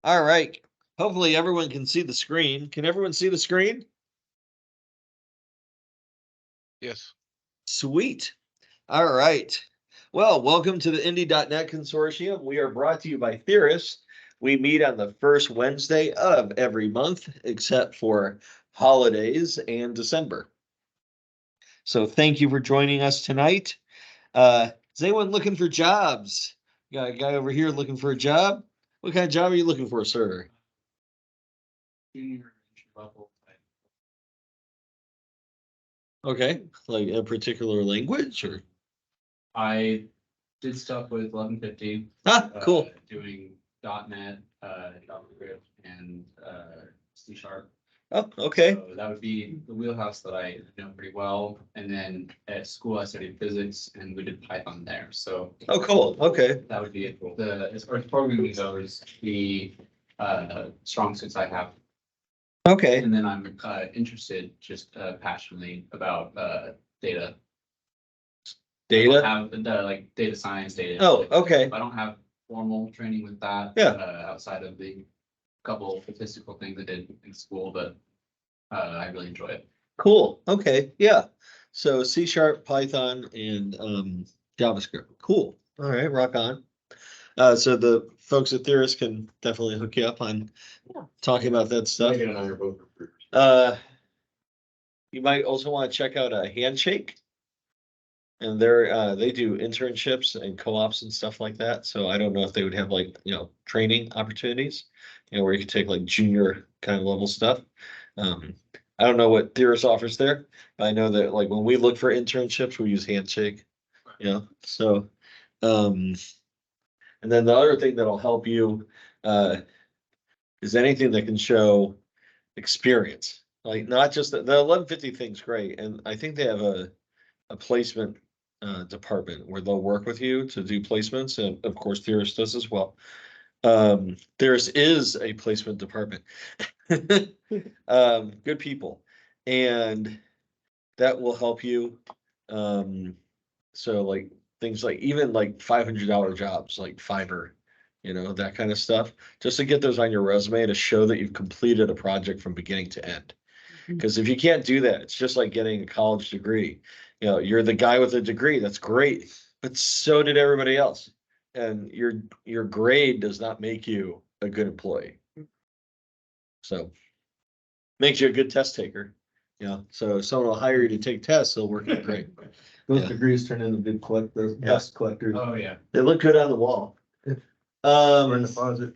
All right. Hopefully everyone can see the screen. Can everyone see the screen? Yes. Sweet. All right. Well, welcome to the Indy.net Consortium. We are brought to you by Theorists. We meet on the first Wednesday of every month, except for holidays and December. So thank you for joining us tonight. Is anyone looking for jobs? Got a guy over here looking for a job. What kind of job are you looking for, sir? Junior entry level type. Okay, like a particular language or? I did stuff with 1150. Cool. Doing .NET, JavaScript, and C#. Oh, okay. So that would be the wheelhouse that I know pretty well. And then at school, I studied physics, and we did Python there. So Oh, cool. Okay. that would be it. As far as programming goes, the strong suits I have. Okay. And then I'm interested just passionately about data. Data? I have like data science, data. Oh, okay. I don't have formal training with that. Yeah. Outside of the couple of statistical things I did in school, but I really enjoy it. Cool. Okay. Yeah. So C#, Python, and JavaScript. Cool. All right. Rock on. So the folks at Theorist can definitely hook you up on talking about that stuff. Megan and I are both recruiters. You might also want to check out a Handshake. And they do internships and co-ops and stuff like that. So I don't know if they would have like, training opportunities, where you could take like junior kind of level stuff. I don't know what Theorist offers there, but I know that like when we look for internships, we use Handshake, so, and then the other thing that'll help you, is anything that can show experience, like not just the 1150 thing's great. And I think they have a placement department where they'll work with you to do placements, and of course Theorist does as well. There's is a placement department. Good people, and that will help you. So like things like even like $500 jobs like Fiverr, that kind of stuff, just to get those on your resume to show that you've completed a project from beginning to end. Because if you can't do that, it's just like getting a college degree. You're the guy with a degree, that's great, but so did everybody else. And your grade does not make you a good employee. So makes you a good test taker. So if someone will hire you to take tests, they'll work out great. Those Yeah. degrees turn into good collectors, Yeah. dust collectors. Oh, yeah. They look good on the wall. Or in the closet.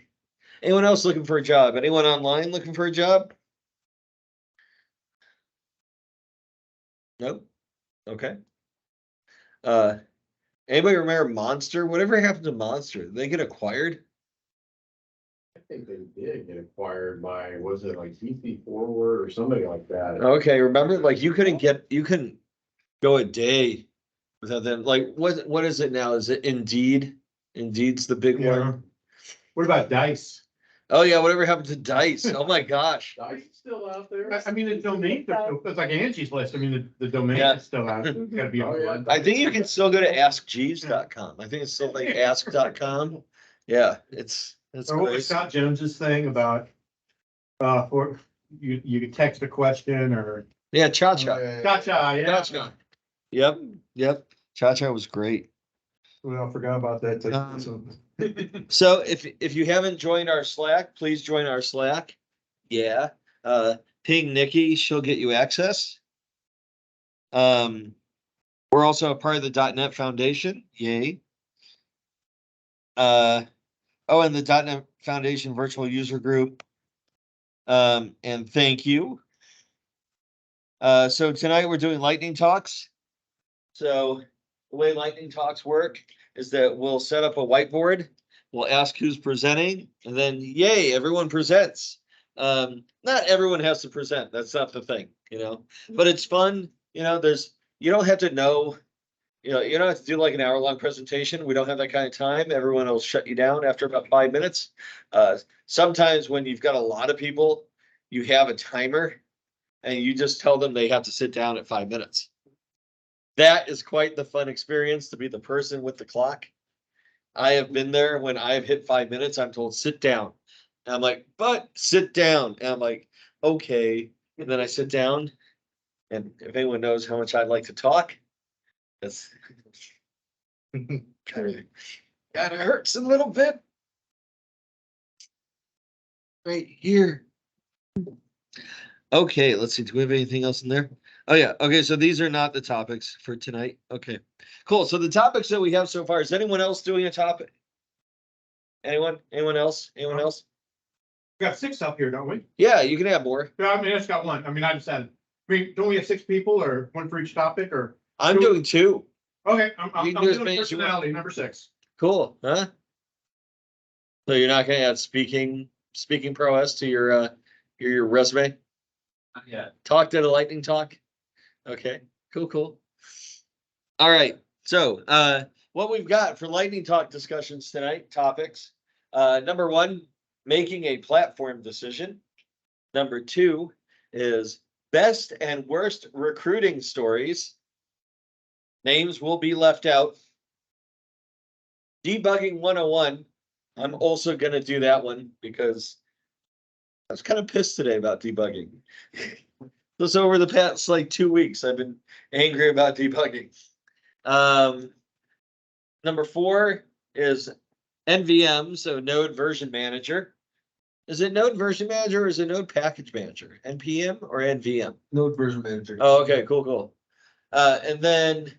Anyone else looking for a job? Anyone online looking for a job? Nope. Okay. Anybody remember Monster? Whatever happened to Monster? Did they get acquired? I think they did get acquired by, was it like CC Forward or somebody like that? Okay, remember, like you couldn't go a day without them. Like what is it now? Is it Indeed? Indeed's the big one. What about Dice? Oh yeah, whatever happened to Dice? Oh my gosh. Dice is still out there. I mean, the domain, it's like Angie's List. I mean, the domain is still out there. It's gotta be on one. I think you can still go to askjeeves.com. I think it's still like ask.com. Yeah, it's Or what was great. Scott Jones's thing about, or you could text a question or. Yeah, Cha-Cha. Gotcha, yeah. Cha-Cha. Yep. Cha-Cha was great. Well, I forgot about that. So if you haven't joined our Slack, please join our Slack. Yeah. Ping Nikki, she'll get you access. We're also a part of the .NET Foundation. Yay. And the .NET Foundation virtual user group. And thank you. So tonight we're doing lightning talks. So the way lightning talks work is that we'll set up a whiteboard. We'll ask who's presenting, and then yay, everyone presents. Not everyone has to present. That's not the thing, but it's fun. You don't have to know, you don't have to do like an hour-long presentation. We don't have that kind of time. Everyone will shut you down after about 5 minutes. Sometimes when you've got a lot of people, you have a timer and you just tell them they have to sit down at 5 minutes. That is quite the fun experience, to be the person with the clock. I have been there when I've hit 5 minutes, I'm told, sit down. And I'm like, but sit down. And I'm like, okay. And then I sit down. And if anyone knows how much I like to talk, that's kind of hurts a little bit. Right here. Okay, let's see. Do we have anything else in there? Oh yeah. Okay, so these are not the topics for tonight. Okay, cool. So the topics that we have so far, is anyone else doing a topic? Anyone? Anyone else? Anyone else? We got 6 up here, don't we? Yeah, you can have more. Yeah, I mean, I just got one. I mean, I just had, I mean, don't we have 6 people or one for each topic or? I'm doing two. Okay, You I'm can do as doing many as you want. personality, number 6. Cool, huh? So you're not gonna add speaking prowess to your resume? Yeah. Talk to the lightning talk? Okay, cool. All right, so what we've got for lightning talk discussions tonight, topics. Number 1, making a platform decision. Number 2 is best and worst recruiting stories. Names will be left out. Debugging 101. I'm also gonna do that one because I was kind of pissed today about debugging. This over the past like 2 weeks, I've been angry about debugging. Number 4 is NVM, so Node Version Manager. Is it Node Version Manager or is it Node Package Manager? NPM or NVM? Node version manager. Oh, okay, cool. And then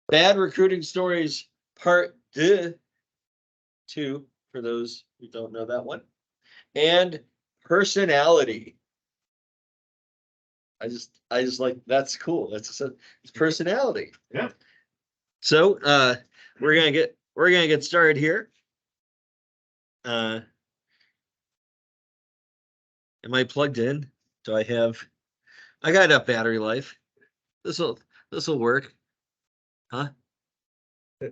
bad recruiting stories, part 2, for those who don't know that one. And personality. I just like, that's cool. It's personality. Yeah. So we're gonna get started here. Am I plugged in? Do I got enough battery life. This'll work. Huh? I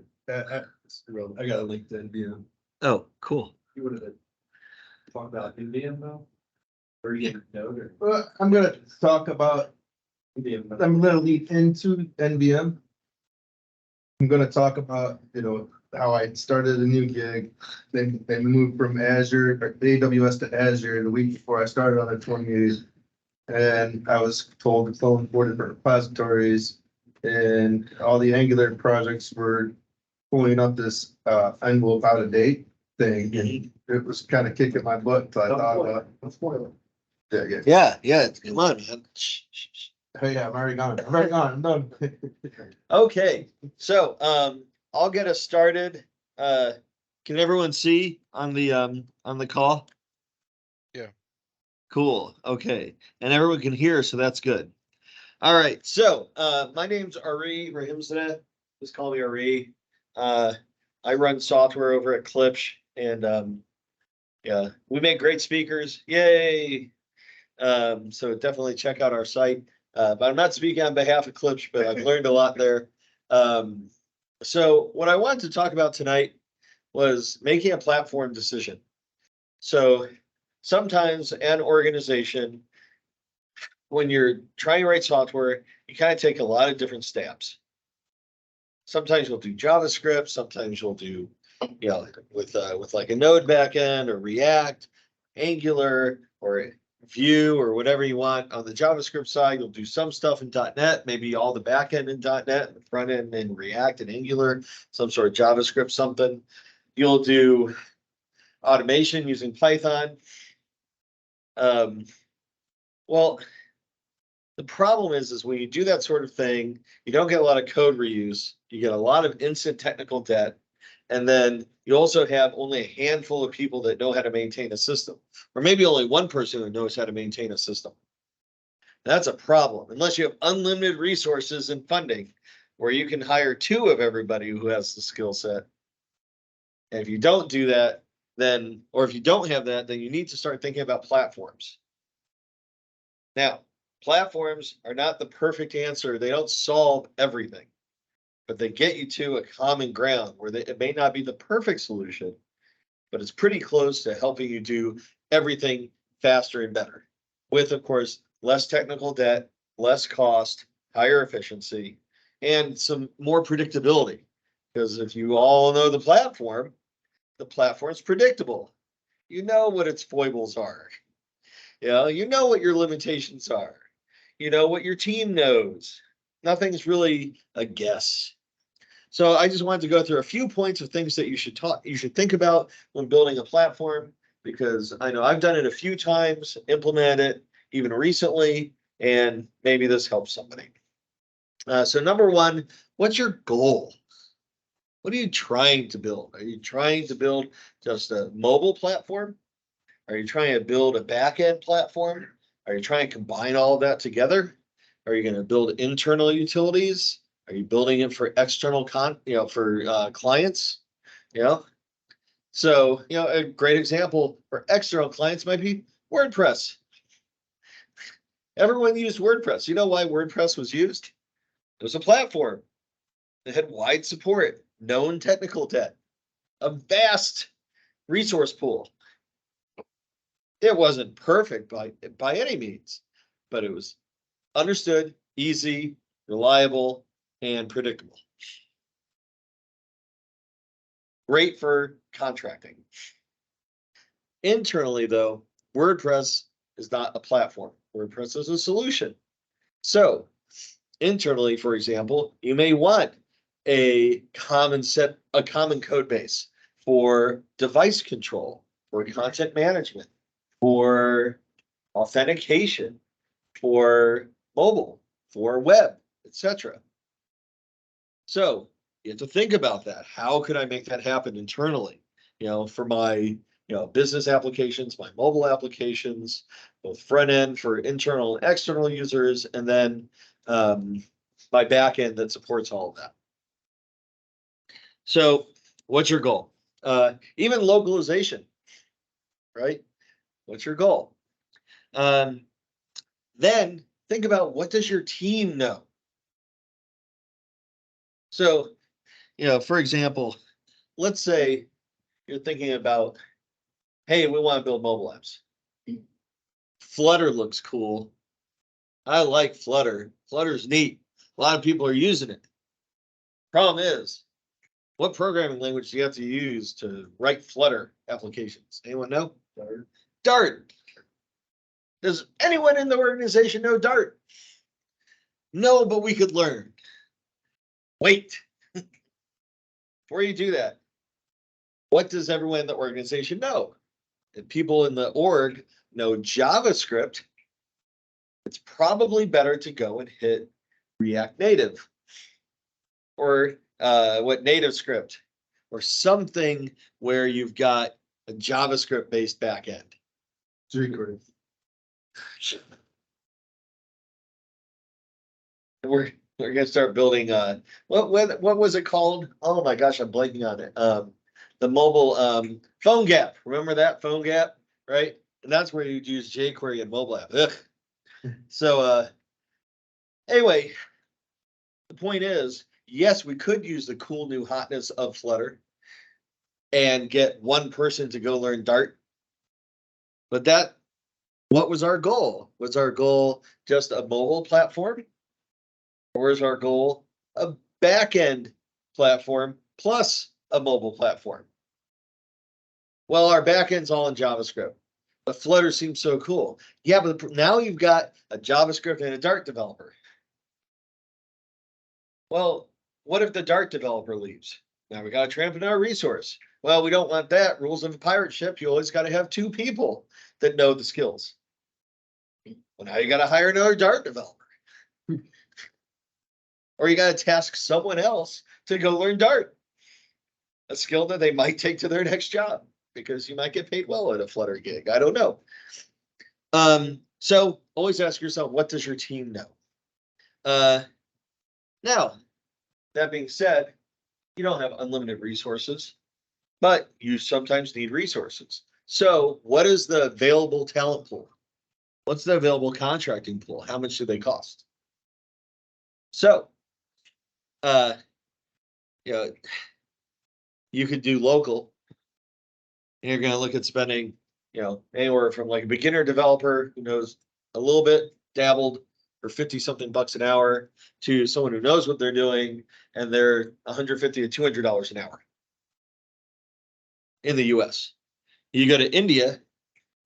got a link to NVM. Oh, cool. You would have talked about Indian though? Or you Node or? Well, I'm gonna talk about, Indian. I'm gonna lead into NVM. I'm gonna talk about, how I started a new gig. They moved from Azure, or AWS to Azure the week before I started on the 28th. And I was told to fill in 4 different repositories, and all the Angular projects were pulling up this envelope out of date thing, and it was kind of kicking my butt until I thought, Yeah. Come on, man. hey, yeah, I'm already gone. I'm done. Okay, so I'll get us started. Can everyone see on the call? Yeah. Cool. Okay, and everyone can hear, so that's good. All right, so my name's Auri Rahimzadeh. Just call me Auri. I run software over at Klipsch, and yeah, we make great speakers. Yay! So definitely check out our site. But I'm not speaking on behalf of Klipsch, but I've learned a lot there. So what I wanted to talk about tonight was making a platform decision. So sometimes an organization, when you're trying to write software, you kind of take a lot of different steps. Sometimes you'll do JavaScript, sometimes you'll do, with like a Node backend or React, Angular, or Vue, or whatever you want. On the JavaScript side, you'll do some stuff in .NET, maybe all the backend in .NET, the front end in React and Angular, some sort of JavaScript something. You'll do automation using Python. Well, the problem is when you do that sort of thing, you don't get a lot of code reuse. You get a lot of instant technical debt. And then you also have only a handful of people that know how to maintain a system, or maybe only one person who knows how to maintain a system. That's a problem, unless you have unlimited resources and funding, where you can hire 2 of everybody who has the skill set. And if you don't do that, then, or if you don't have that, then you need to start thinking about platforms. Now, platforms are not the perfect answer. They don't solve everything, but they get you to a common ground where it may not be the perfect solution, but it's pretty close to helping you do everything faster and better. With, of course, less technical debt, less cost, higher efficiency, and some more predictability. Because if you all know the platform's predictable. You know what its foibles are. You know what your limitations are. You know what your team knows. Nothing's really a guess. So I just wanted to go through a few points of things that you should think about when building a platform, because I know I've done it a few times, implemented it even recently, and maybe this helps somebody. So number one, what's your goal? What are you trying to build? Are you trying to build just a mobile platform? Are you trying to build a back-end platform? Are you trying to combine all of that together? Are you going to build internal utilities? Are you building it for external clients? So, a great example for external clients might be WordPress. Everyone used WordPress. You know why WordPress was used? It was a platform that had wide support, known technical debt, a vast resource pool. It wasn't perfect by any means, but it was understood, easy, reliable, and predictable. Great for contracting. Internally, though, WordPress is not a platform. WordPress is a solution. So internally, for example, you may want a common code base for device control, for content management, for authentication, for mobile, for web, etc. So you have to think about that. How could I make that happen internally? For my business applications, my mobile applications, both front end for internal and external users, and then my back end that supports all of that. So what's your goal? Even localization, right? What's your goal? Then think about, what does your team know? So, for example, let's say you're thinking about, hey, we want to build mobile apps. Flutter looks cool. I like Flutter. Flutter's neat. A lot of people are using it. Problem is, what programming language do you have to use to write Flutter applications? Anyone know? Dart. Does anyone in the organization know Dart? No, but we could learn. Wait. Before you do that, what does everyone in the organization know? If people in the org know JavaScript, it's probably better to go and hit React Native, or Native Script, or something where you've got a JavaScript based backend. jQuery. We're gonna start building what was it called? Oh my gosh, I'm blanking on it. The mobile phone gap. Remember that phone gap, right? And that's where you'd use jQuery and mobile app. Ugh. So anyway, the point is, yes, we could use the cool new hotness of Flutter and get one person to go learn Dart. But what was our goal? Was our goal just a mobile platform? Or is our goal a back-end platform plus a mobile platform? Well, our back-end's all in JavaScript, but Flutter seems so cool. Yeah, but now you've got a JavaScript and a Dart developer. Well, what if the Dart developer leaves? Now we got to trample our resource. Well, we don't want that. Rules of a pirate ship, you always got to have two people that know the skills. Well, now you got to hire another Dart developer. Or you got to task someone else to go learn Dart, a skill that they might take to their next job, because you might get paid well at a Flutter gig. I don't know. So always ask yourself, what does your team know? Now, that being said, you don't have unlimited resources, but you sometimes need resources. So what is the available talent pool? What's the available contracting pool? How much do they cost? So, you could do local, and you're going to look at spending, anywhere from like a beginner developer who knows a little bit, dabbled, for 50 something bucks an hour, to someone who knows what they're doing, and they're $150 to $200 an hour in the US. You go to India,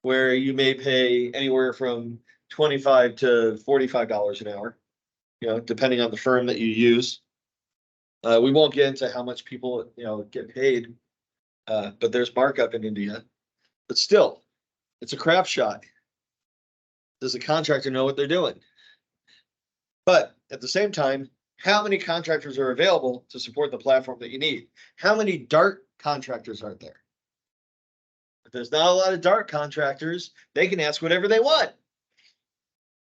where you may pay anywhere from $25 to $45 an hour, depending on the firm that you use. We won't get into how much people, get paid, but there's markup in India. But still, it's a crap shot. Does the contractor know what they're doing? But at the same time, how many contractors are available to support the platform that you need? How many Dart contractors are there? If there's not a lot of Dart contractors, they can ask whatever they want.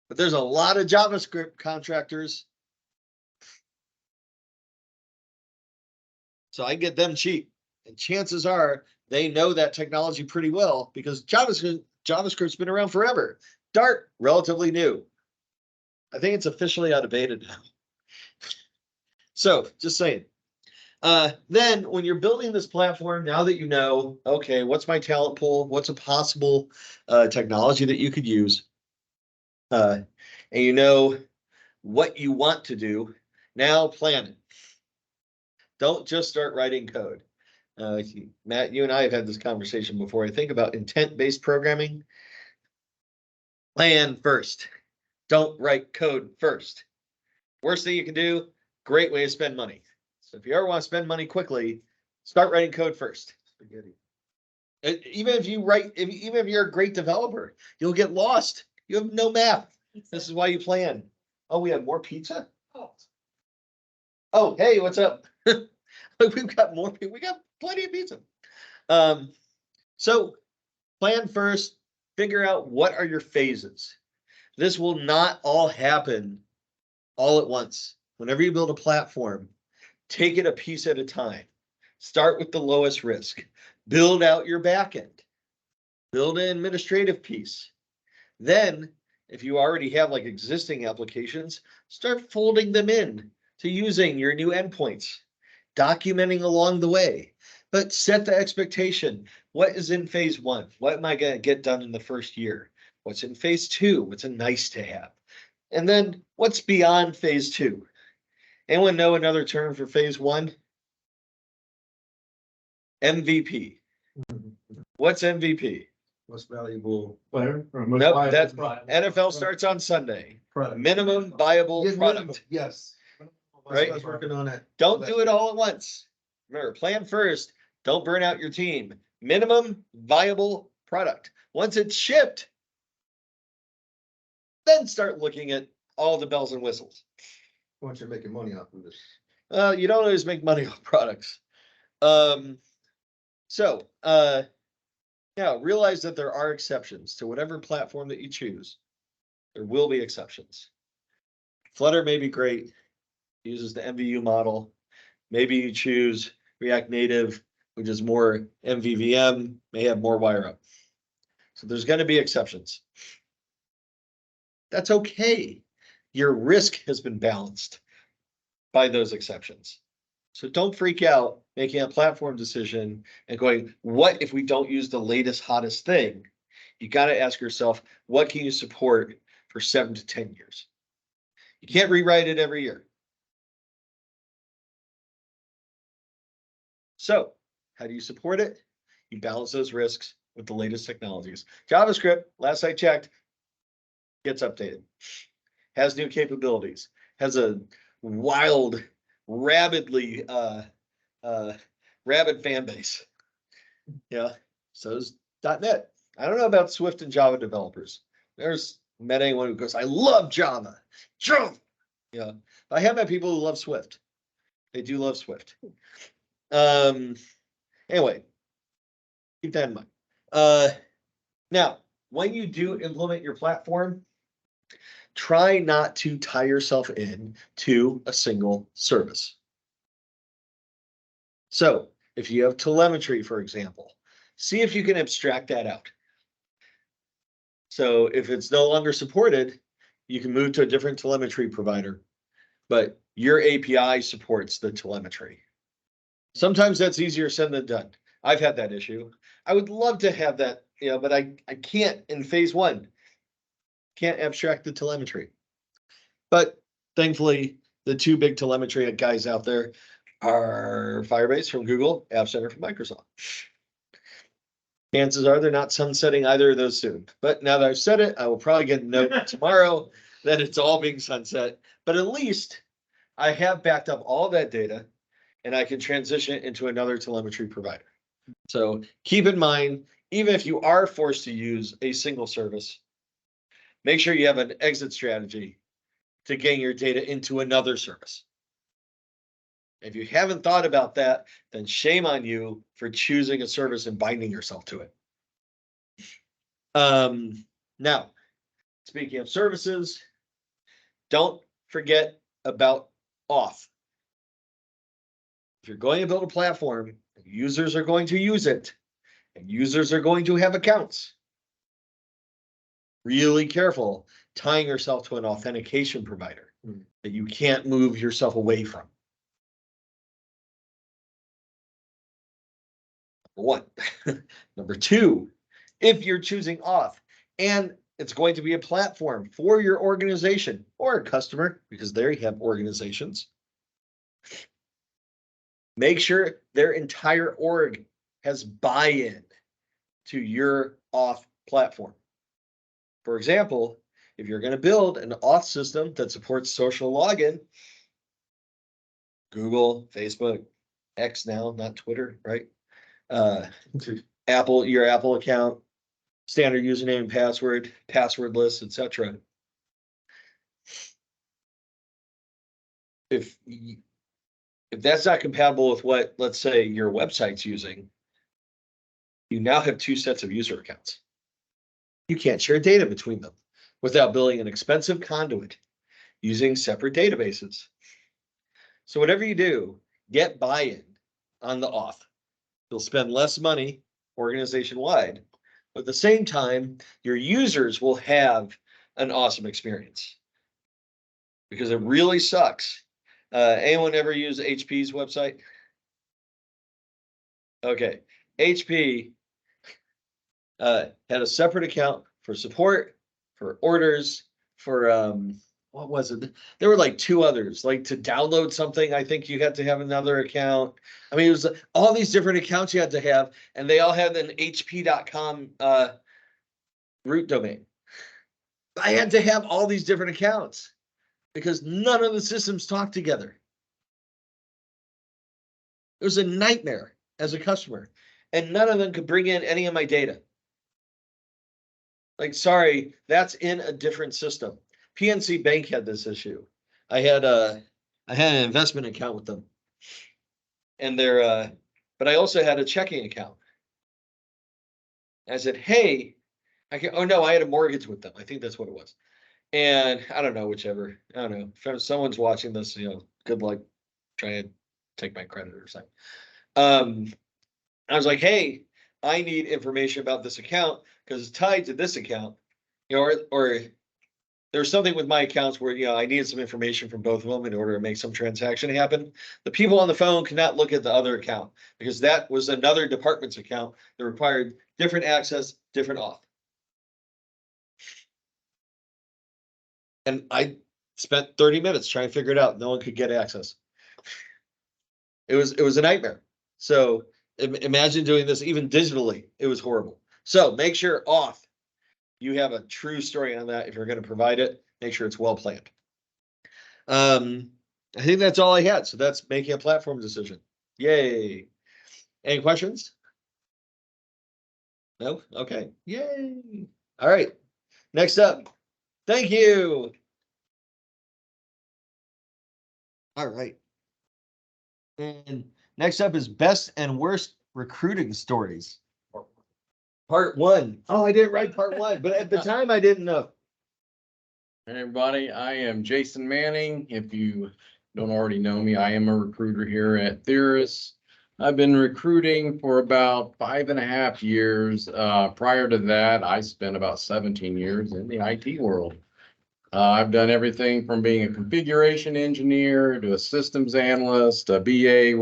But there's a lot of JavaScript contractors. So I get them cheap. And chances are they know that technology pretty well because JavaScript's been around forever. Dart, relatively new. I think it's officially out of beta now. So just saying. Then when you're building this platform, now that you know, okay, what's my talent pool? What's a possible technology that you could use? And you know what you want to do, now plan it. Don't just start writing code. Matt, you and I have had this conversation before. I think about intent-based programming. Plan first. Don't write code first. Worst thing you can do, great way to spend money. So if you ever want to spend money quickly, start writing code first. Even if you're a great developer, you'll get lost. You have no math. This is why you plan. Oh, we have more pizza? Oh, hey, what's up? We've got more people. We got plenty of pizza. So plan first, figure out what are your phases. This will not all happen all at once. Whenever you build a platform, take it a piece at a time. Start with the lowest risk. Build out your backend. Build an administrative piece. Then, if you already have like existing applications, start folding them in to using your new endpoints, documenting along the way. But set the expectation. What is in phase 1? What am I going to get done in the first year? What's in phase 2? What's a nice to have? And then what's beyond phase 2? Anyone know another term for phase 1? MVP. What's MVP? Most valuable Player. Nope, that's NFL starts on Sunday. product. Minimum viable Yes, minimum, product. yes. Right? I was working on it. Don't do it all at once. Remember, plan first. Don't burn out your team. Minimum viable product. Once it's shipped, then start looking at all the bells and whistles. Once you're making money off of this. You don't always make money off products. Yeah, realize that there are exceptions to whatever platform that you choose. There will be exceptions. Flutter may be great, uses the MVU model. Maybe you choose React Native, which is more MVVM, may have more wire up. So there's going to be exceptions. That's okay. Your risk has been balanced by those exceptions. So don't freak out making a platform decision and going, what if we don't use the latest, hottest thing? You got to ask yourself, what can you support for 7 to 10 years? You can't rewrite it every year. So how do you support it? You balance those risks with the latest technologies. JavaScript, last I checked, gets updated, has new capabilities, has a wild, rabid fan base. Yeah, so is .NET. I don't know about Swift and Java developers. There's met anyone who goes, I love Java. Yeah, I have met people who love Swift. They do love Swift. Anyway, keep that in mind. Now, when you do implement your platform, try not to tie yourself in to a single service. So if you have telemetry, for example, see if you can abstract that out. So if it's no longer supported, you can move to a different telemetry provider, but your API supports the telemetry. Sometimes that's easier said than done. I've had that issue. I would love to have that, but I can't in phase 1. Can't abstract the telemetry. But thankfully, the 2 big telemetry guys out there are Firebase from Google, App Center from Microsoft. Chances are they're not sunsetting either of those soon. But now that I've said it, I will probably get a note tomorrow that it's all being sunset. But at least I have backed up all that data and I can transition it into another telemetry provider. So keep in mind, even if you are forced to use a single service, make sure you have an exit strategy to gain your data into another service. If you haven't thought about that, then shame on you for choosing a service and binding yourself to it. Now, speaking of services, don't forget about auth. If you're going to build a platform, users are going to use it, and users are going to have accounts. Really careful tying yourself to an authentication provider that you can't move yourself away from. Number one. Number two, if you're choosing auth and it's going to be a platform for your organization or a customer, because there you have organizations, make sure their entire org has buy-in to your auth platform. For example, if you're going to build an auth system that supports social login, Google, Facebook, X now, not Twitter, right? Apple, your Apple account, standard username and password, passwordless, etc. If that's not compatible with what, let's say, your website's using, you now have two sets of user accounts. You can't share data between them without building an expensive conduit using separate databases. So whatever you do, get buy-in on the auth. You'll spend less money organization-wide, but at the same time, your users will have an awesome experience. Because it really sucks. Anyone ever use HP's website? Okay, HP had a separate account for support, for orders, for what was it? There were like two others, like to download something, I think you had to have another account. I mean, it was all these different accounts you had to have, and they all had an HP.com root domain. I had to have all these different accounts because none of the systems talk together. It was a nightmare as a customer, and none of them could bring in any of my data. Like, sorry, that's in a different system. PNC Bank had this issue. I had an investment account with them, and but I also had a checking account. I said, hey, oh no, I had a mortgage with them. I think that's what it was. And I don't know, whichever. I don't know. If someone's watching this, good luck trying to take my credit or something. I was like, hey, I need information about this account because it's tied to this account, or there's something with my accounts where, I needed some information from both of them in order to make some transaction happen. The people on the phone could not look at the other account because that was another department's account that required different access, different auth. And I spent 30 minutes trying to figure it out. No one could get access. It was a nightmare. So imagine doing this even digitally. It was horrible. So make sure auth, you have a true story on that. If you're going to provide it, make sure it's well planned. I think that's all I had. So that's making a platform decision. Yay. Any questions? No? Okay. Yay. All right. Next up. Thank you. All right. And next up is best and worst recruiting stories. Part one. Oh, I didn't write part one, but at the time I didn't know. Hey everybody, I am Jason Manning. If you don't already know me, I am a recruiter here at Theoris. I've been recruiting for about 5.5 years. Prior to that, I spent about 17 years in the IT world. I've done everything from being a configuration engineer to a systems analyst, a BA,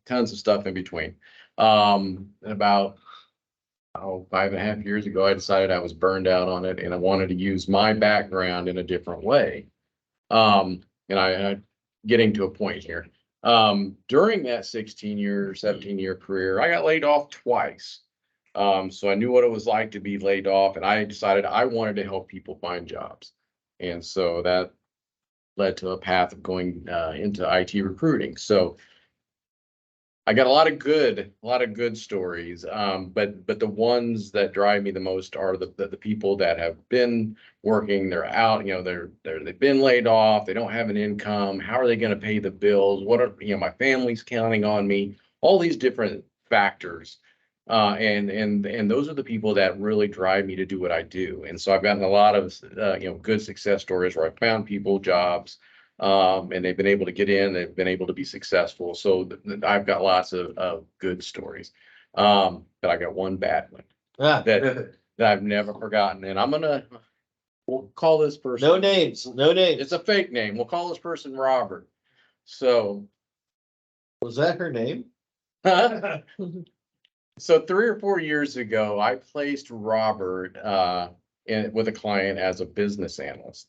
tons of stuff in between. About 5.5 years ago, I decided I was burned out on it and I wanted to use my background in a different way. And I getting to a point here. During that 16-year, 17-year career, I got laid off twice. So I knew what it was like to be laid off, and I decided I wanted to help people find jobs. And so that led to a path of going into IT recruiting. So I got a lot of good stories. But the ones that drive me the most are the people that have been working, they're out, they've been laid off, they don't have an income. How are they going to pay the bills? What are, my family's counting on me, all these different factors. And those are the people that really drive me to do what I do. And so I've gotten a lot of, good success stories where I found people jobs, and they've been able to get in, they've been able to be successful. So I've got lots of good stories. But I got one bad one Ah, that I've never forgotten. And we'll call this person. no names, no names. It's a fake name. We'll call this person Robert. So. Was that her name? So 3 or 4 years ago, I placed Robert with a client as a business analyst.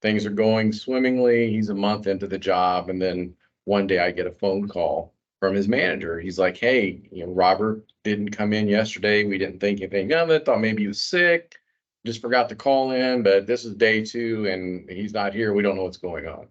Things are going swimmingly. He's a month into the job, and then one day I get a phone call from his manager. He's like, "Hey, Robert didn't come in yesterday. We didn't think anything of it. Thought maybe he was sick. Just forgot to call in, but this is day 2 and he's not here. We don't know what's going on."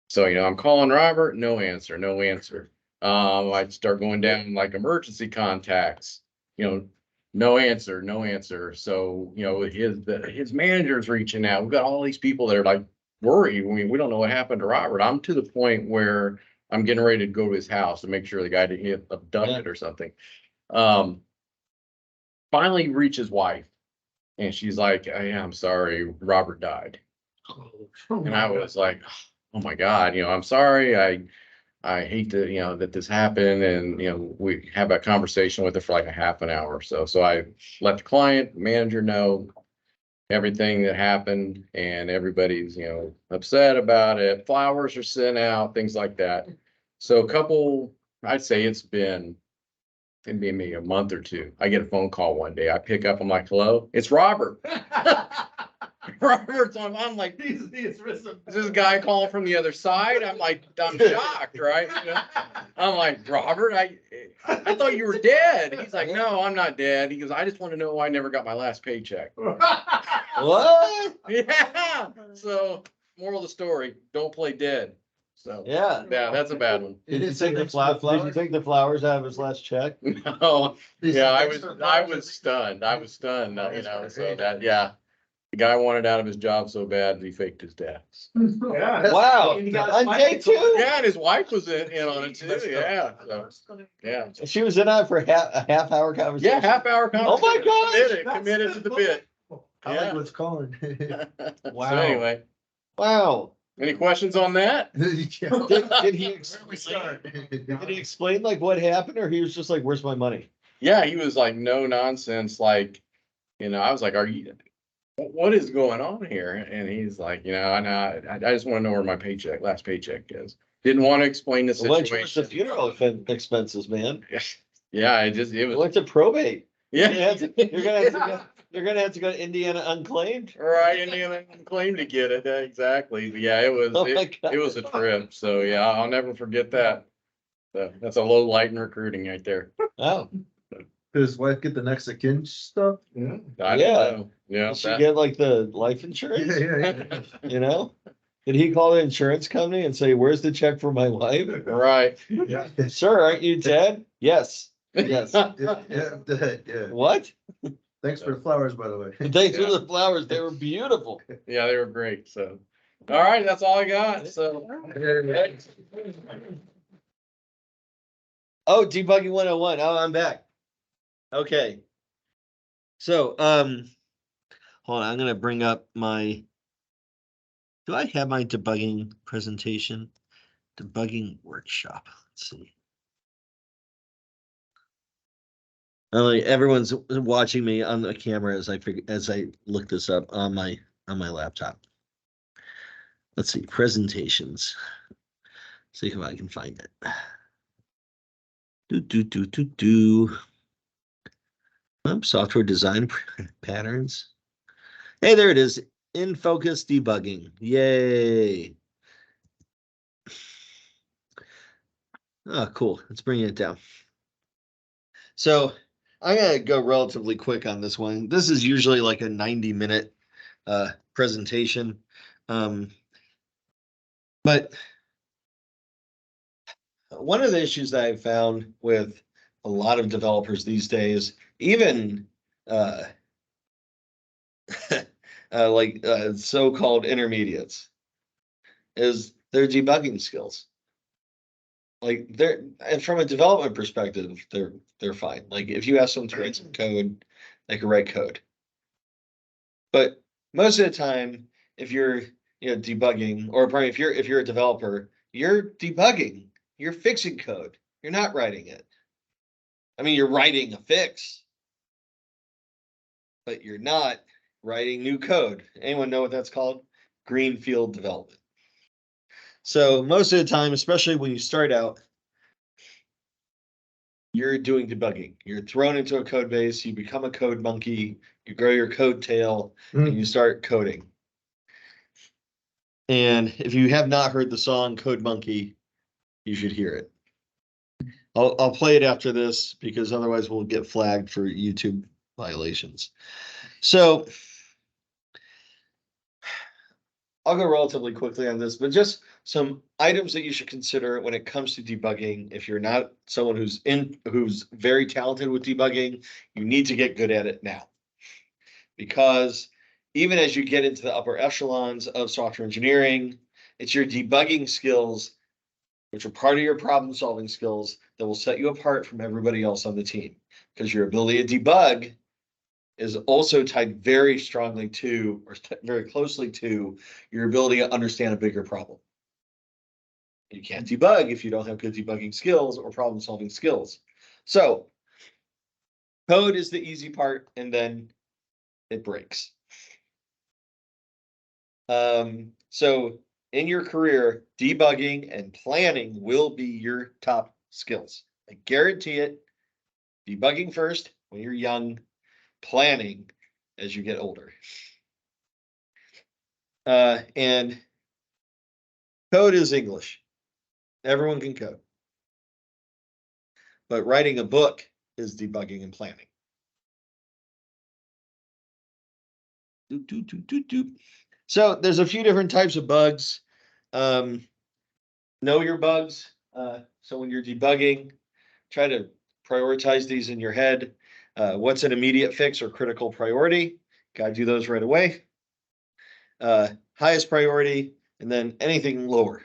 So, I'm calling Robert, no answer, no answer. I'd start going down like emergency contacts, no answer, no answer. So, his manager's reaching out. We've got all these people that are like worried. We don't know what happened to Robert. I'm to the point where I'm getting ready to go to his house to make sure the guy didn't get abducted or something. Finally reach his wife, and she's like, "Hey, I'm sorry, Robert died." And I was like, "Oh my God, I'm sorry. I hate to, that this happened." And, we have a conversation with her for like a half an hour or so. So I let the client manager know everything that happened, and everybody's, upset about it. Flowers are sent out, things like that. So I'd say it's been maybe a month or two. I get a phone call one day. I pick up, I'm like, "Hello, it's Robert." Robert's on. I'm like, is this guy calling from the other side? I'm shocked, right? I'm like, "Robert, I thought you were dead." He's like, "No, I'm not dead." He goes, "I just want to know why I never got my last paycheck." What? Yeah. So, moral of the story: don't play dead. So Yeah. that's a bad one. Did you take the flowers out of his last check? No. Yeah, I was stunned. So that, yeah. The guy wanted out of his job so bad he faked his death. Yeah. Wow. And you got On day 2? Yeah, and his wife was in on it too. Yeah. So, yeah. She was in on it for a half hour conversation. Yeah, half-hour Oh my conversation. gosh. Committed to the bit. Hollywood's calling. Wow. So anyway, Wow. any questions on that? Did he explain like what happened, or he was just like, "Where's my money?" Yeah, he was like, no nonsense. Like, I was like, what is going on here? And he's like, I just want to know where my last paycheck is. Didn't want to explain the Well, what's the situation. funeral expenses, man? Yeah, it was. Went to probate. Yeah. You're gonna have to go to Indiana unclaimed. Right, Indiana claim to get it, exactly. But yeah, it was, Oh my God. it was a trip, so yeah, I'll never forget that. So that's a low light in recruiting right there. Oh, Did his wife get the next of kin stuff? Yeah. I Yeah. don't know. Yeah, did she get like the life insurance? Yeah. Did he call the insurance company and say, "Where's the check for my wife?" right. Yeah. Sir, aren't you dead? Yes. Yes. Yeah. What? Thanks for the flowers, by the way. Thanks for the flowers. They were beautiful. Yeah, they were great, so. All right, that's all I got, so. Oh, debugging 101. Oh, I'm back. Okay. So, hold on, I'm gonna bring up my. Do I have my debugging presentation? Debugging workshop. Let's see. Everyone's watching me on the camera as I look this up on my laptop. Let's see, presentations. See if I can find it. Software design patterns. Hey, there it is. In focus debugging. Yay. Oh, cool. Let's bring it down. So I'm gonna go relatively quick on this one. This is usually like a 90-minute presentation. But one of the issues that I've found with a lot of developers these days, even so-called intermediates, is their debugging skills. Like and from a development perspective, they're fine. Like if you ask them to write some code, they can write code. But most of the time, if you're debugging, or probably if you're a developer, you're debugging, you're fixing code, you're not writing it. I mean, you're writing a fix, but you're not writing new code. Anyone know what that's called? Greenfield development. So most of the time, especially when you start out, you're doing debugging. You're thrown into a code base, you become a code monkey, you grow your code tail, and you start coding. And if you have not heard the song Code Monkey, you should hear it. I'll play it after this because otherwise we'll get flagged for YouTube violations. So I'll go relatively quickly on this, but just some items that you should consider when it comes to debugging. If you're not someone who's very talented with debugging, you need to get good at it now. Because even as you get into the upper echelons of software engineering, it's your debugging skills, which are part of your problem solving skills, that will set you apart from everybody else on the team. Because your ability to debug is also tied very strongly to, or very closely to, your ability to understand a bigger problem. You can't debug if you don't have good debugging skills or problem solving skills. So code is the easy part, and then it breaks. So in your career, debugging and planning will be your top skills. I guarantee it. Debugging first when you're young, planning as you get older. And code is English. Everyone can code. But writing a book is debugging and planning. So there's a few different types of bugs. Know your bugs. So when you're debugging, try to prioritize these in your head. What's an immediate fix or critical priority? Got to do those right away. Highest priority, and then anything lower.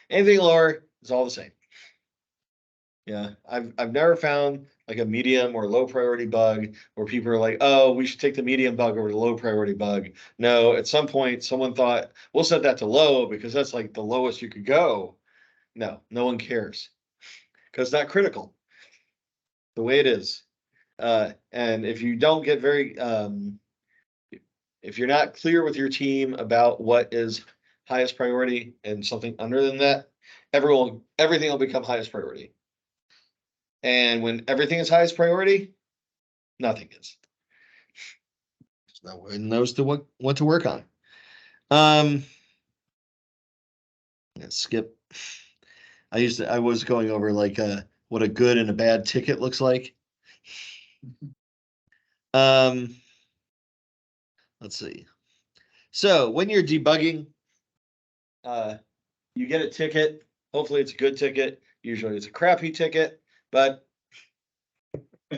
Anything lower is all the same. Yeah, I've never found like a medium or low priority bug where people are like, oh, we should take the medium bug over the low priority bug. No, at some point someone thought, we'll set that to low because that's like the lowest you could go. No one cares because it's not critical. The way it is. And if you don't get very, if you're not clear with your team about what is highest priority and something under than that, everything will become highest priority. And when everything is highest priority, nothing is. So no one knows what to work on. Let's skip. I was going over like what a good and a bad ticket looks like. Let's see. So when you're debugging, you get a ticket. Hopefully it's a good ticket. Usually it's a crappy ticket, but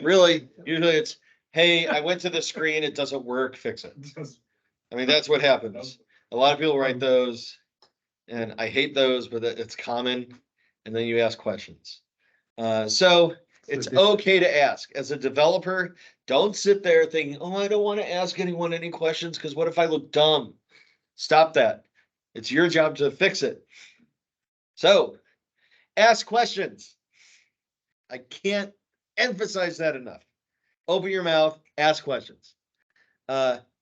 really, usually it's, hey, I went to the screen, it doesn't work, fix it. I mean, that's what happens. A lot of people write those, and I hate those, but it's common. And then you ask questions. So it's okay to ask. As a developer, don't sit there thinking, oh, I don't want to ask anyone any questions because what if I look dumb? Stop that. It's your job to fix it. So ask questions. I can't emphasize that enough. Open your mouth, ask questions.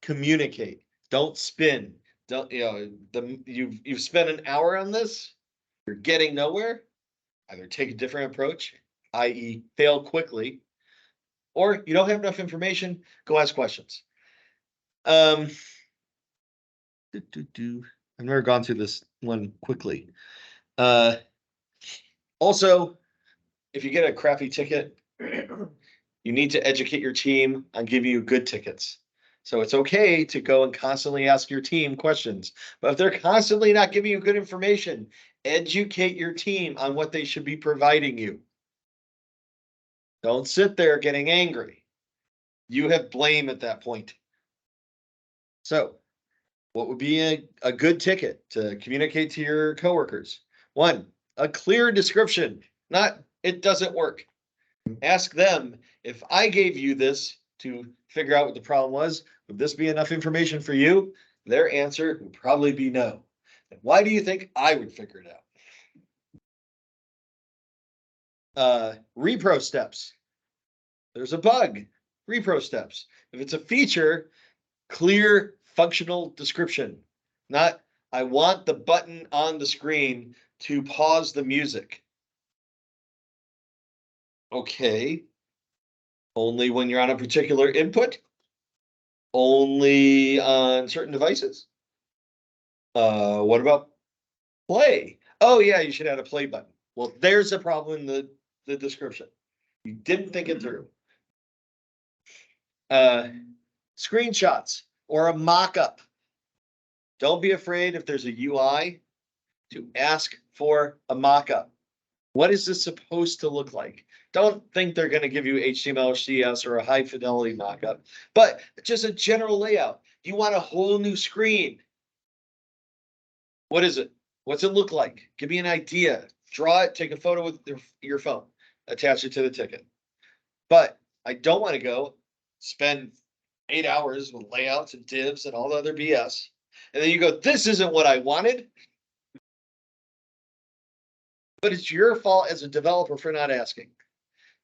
Communicate. Don't spin. Don't, you've spent an hour on this, you're getting nowhere. Either take a different approach, i.e. fail quickly, or you don't have enough information, go ask questions. I've never gone through this one quickly. Also, if you get a crappy ticket, You need to educate your team on giving you good tickets. So it's okay to go and constantly ask your team questions, but if they're constantly not giving you good information, educate your team on what they should be providing you. Don't sit there getting angry. You have blame at that point. So what would be a good ticket to communicate to your coworkers? One, a clear description, not it doesn't work. Ask them, if I gave you this to figure out what the problem was, would this be enough information for you? Their answer would probably be no. And why do you think I would figure it out? Repro steps. There's a bug. Repro steps. If it's a feature, clear functional description. Not, I want the button on the screen to pause the music. Okay. Only when you're on a particular input? Only on certain devices? What about play? Oh yeah, you should add a play button. Well, there's a problem in the description. You didn't think it through. Screenshots or a mock-up. Don't be afraid if there's a UI to ask for a mock-up. What is this supposed to look like? Don't think they're going to give you HTML, CS, or a high fidelity mock-up, but just a general layout. You want a whole new screen. What is it? What's it look like? Give me an idea. Draw it, take a photo with your phone, attach it to the ticket. But I don't want to go spend 8 hours with layouts and divs and all the other BS. And then you go, this isn't what I wanted. But it's your fault as a developer for not asking.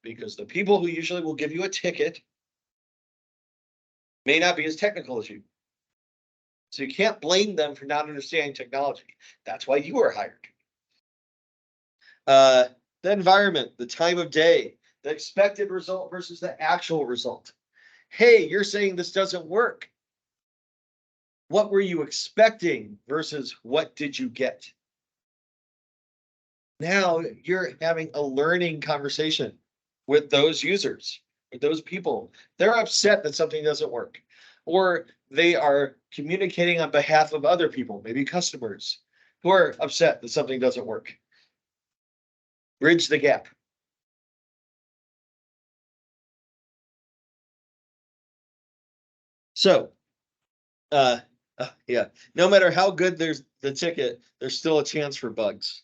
Because the people who usually will give you a ticket may not be as technical as you. So you can't blame them for not understanding technology. That's why you were hired. The environment, the time of day, the expected result versus the actual result. Hey, you're saying this doesn't work. What were you expecting versus what did you get? Now you're having a learning conversation with those users, with those people. They're upset that something doesn't work, or they are communicating on behalf of other people, maybe customers, who are upset that something doesn't work. Bridge the gap. So, yeah, no matter how good there's the ticket, there's still a chance for bugs.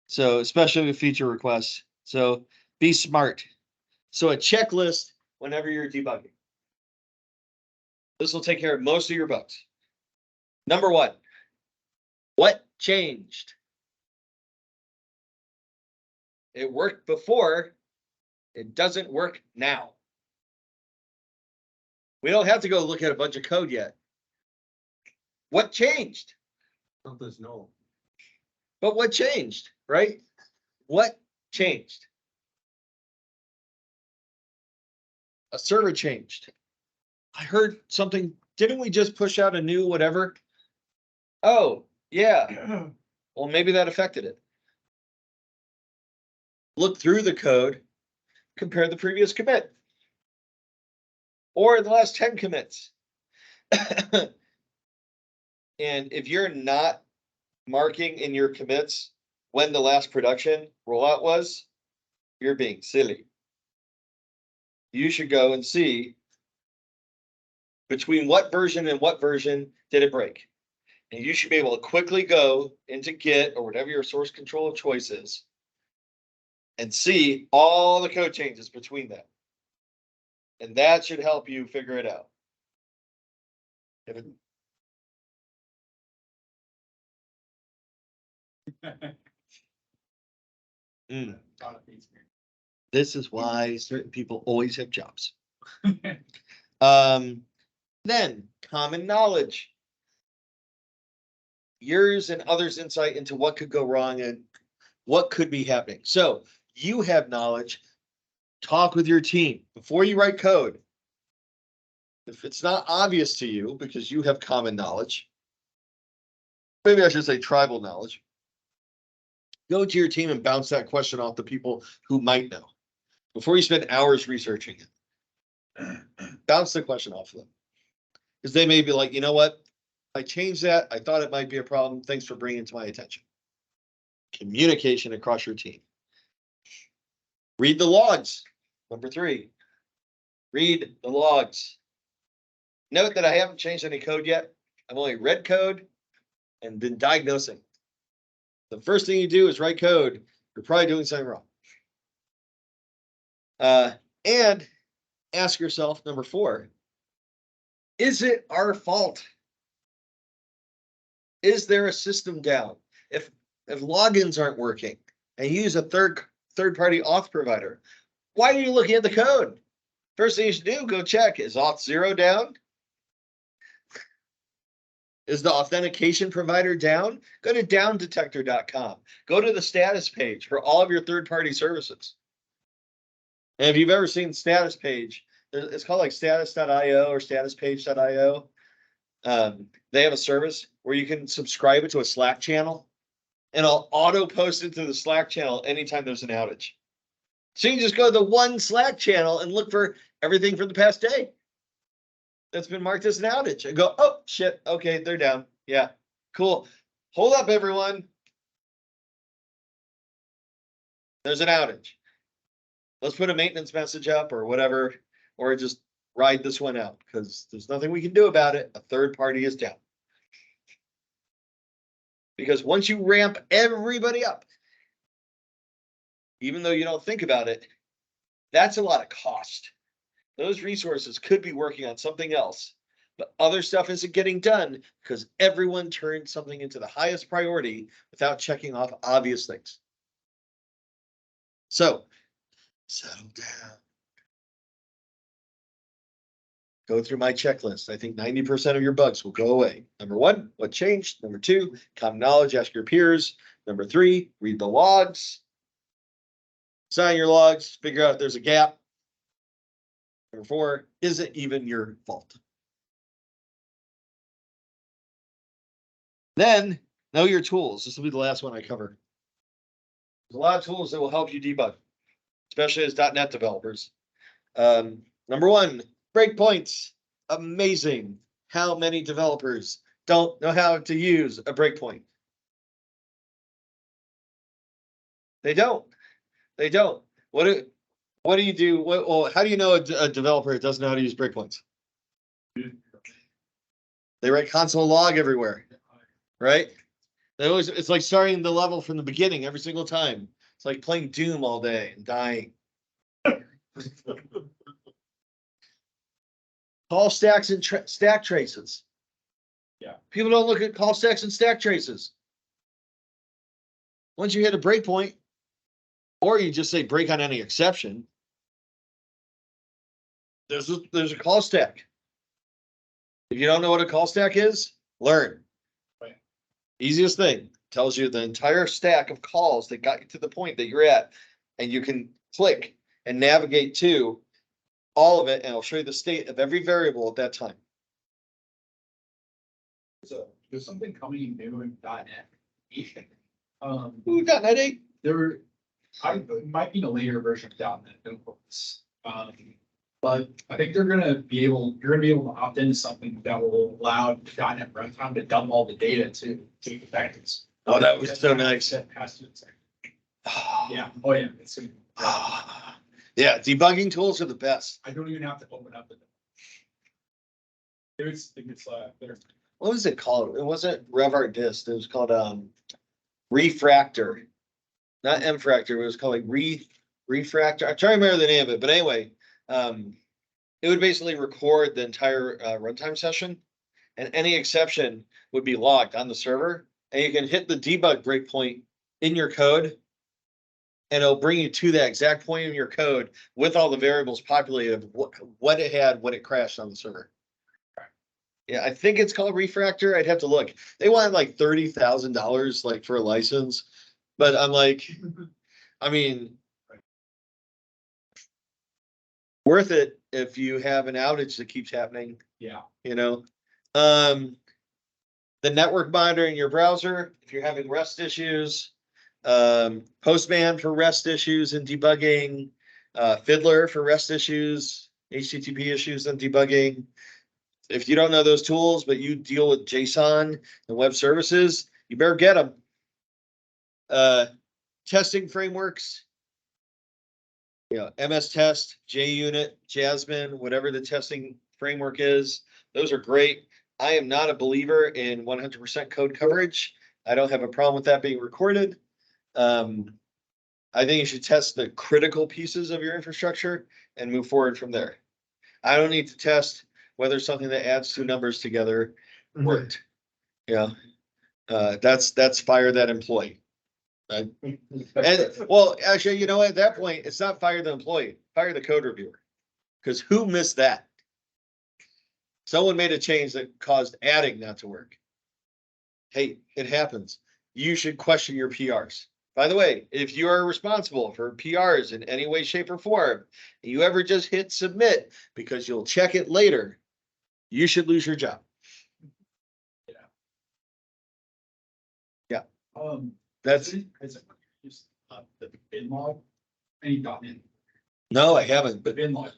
So, especially with feature requests. So, be smart. So, a checklist whenever you're debugging. This will take care of most of your bugs. Number one, what changed? It worked before, it doesn't work now. We don't have to go look at a bunch of code yet. What changed? Something's no. But what changed, right? What changed? A server changed. I heard something, didn't we just push out a new whatever? Oh, yeah. Well, maybe that affected it. Look through the code, compare the previous commit. Or the last 10 commits. And if you're not marking in your commits when the last production rollout was, you're being silly. You should go and see between what version and what version did it break. And you should be able to quickly go into Git or whatever your source control of choice is and see all the code changes between them. And that should help you figure it out. If it, This is why certain people always have jobs. Then common knowledge. Yours and others' insight into what could go wrong and what could be happening. So you have knowledge. Talk with your team before you write code. If it's not obvious to you because you have common knowledge, maybe I should say tribal knowledge, go to your team and bounce that question off the people who might know. before you spend hours researching it, bounce the question off of them. Because they may be like, you know what? I changed that. I thought it might be a problem. Thanks for bringing it to my attention. Communication across your team. Read the logs. Number 3, read the logs. Note that I haven't changed any code yet. I've only read code and been diagnosing. The first thing you do is write code. You're probably doing something wrong. And ask yourself, number 4, is it our fault? Is there a system down? If logins aren't working and you use a third-party auth provider, why are you looking at the code? First thing you should do, go check, is auth 0 down? Is the authentication provider down? Go to downdetector.com. Go to the status page for all of your third-party services. And if you've ever seen the status page, it's called like status.io or statuspage.io. They have a service where you can subscribe it to a Slack channel, and I'll auto post it to the Slack channel anytime there's an outage. So you can just go to the one Slack channel and look for everything for the past day that's been marked as an outage and go, oh shit, okay, they're down. Yeah, cool. Hold up, everyone. There's an outage. Let's put a maintenance message up or whatever, or just ride this one out because there's nothing we can do about it. A third party is down. Because once you ramp everybody up, even though you don't think about it, that's a lot of cost. Those resources could be working on something else, but other stuff isn't getting done because everyone turned something into the highest priority without checking off obvious things. So, settle down. Go through my checklist. I think 90% of your bugs will go away. Number 1, what changed? Number 2, common knowledge, ask your peers. Number 3, read the logs. Sign your logs, figure out if there's a gap. Number 4, is it even your fault? Then, know your tools. This will be the last one I cover. There's a lot of tools that will help you debug, especially as .NET developers. Number 1, breakpoints. Amazing how many developers don't know how to use a breakpoint. They don't. They don't. What do you do? Well, how do you know a developer doesn't know how to use breakpoints? They write console log everywhere, right? They always, it's like starting the level from the beginning every single time. It's like playing Doom all day and dying. Call stacks and stack traces. Yeah. People don't look at call stacks and stack traces. Once you hit a breakpoint, or you just say break on any exception, there's a call stack. If you don't know what a call stack is, learn. Right. Easiest thing, tells you the entire stack of calls that got you to the point that you're at, and you can click and navigate to all of it, and it'll show you the state of every variable at that time. So there's something coming new in .NET. Ooh, .NET 8. It might be a later version of .NET. But I think you're gonna be able to opt into something that will allow .NET Runtime to dump all the data to the packets. Oh, that was so nice. Yeah. Oh, yeah. It's Yeah, debugging tools are the best. I don't even have to open up the. It's there. What was it called? It wasn't RevArt Dist. It was called Refractor. Not Mfractor, it was called like Refractor. I'm trying to remember the name of it, but anyway, it would basically record the entire runtime session, and any exception would be logged on the server, and you can hit the debug breakpoint in your code, and it'll bring you to that exact point in your code with all the variables populated of what it had when it crashed on the server. Yeah, I think it's called Refractor. I'd have to look. They wanted like $30,000 like for a license, but I'm like, I mean, worth it if you have an outage that keeps happening. Yeah. You know, the network monitor in your browser, if you're having REST issues, Postman for REST issues and debugging, Fiddler for REST issues, HTTP issues and debugging. If you don't know those tools, but you deal with JSON and web services, you better get them. Testing frameworks, MS Test, JUnit, Jasmine, whatever the testing framework is, those are great. I am not a believer in 100% code coverage. I don't have a problem with that being recorded. I think you should test the critical pieces of your infrastructure and move forward from there. I don't need to test whether something that adds two numbers together worked. That's fire that employee. And well, actually, you know what, at that point, it's not fire the employee, fire the code reviewer. Because who missed that? Someone made a change that caused adding not to work. Hey, it happens. You should question your PRs. By the way, if you are responsible for PRs in any way, shape, or form, and you ever just hit submit because you'll check it later, you should lose your job. That's Just the bin log, any .NET, no, I haven't, the but bin log.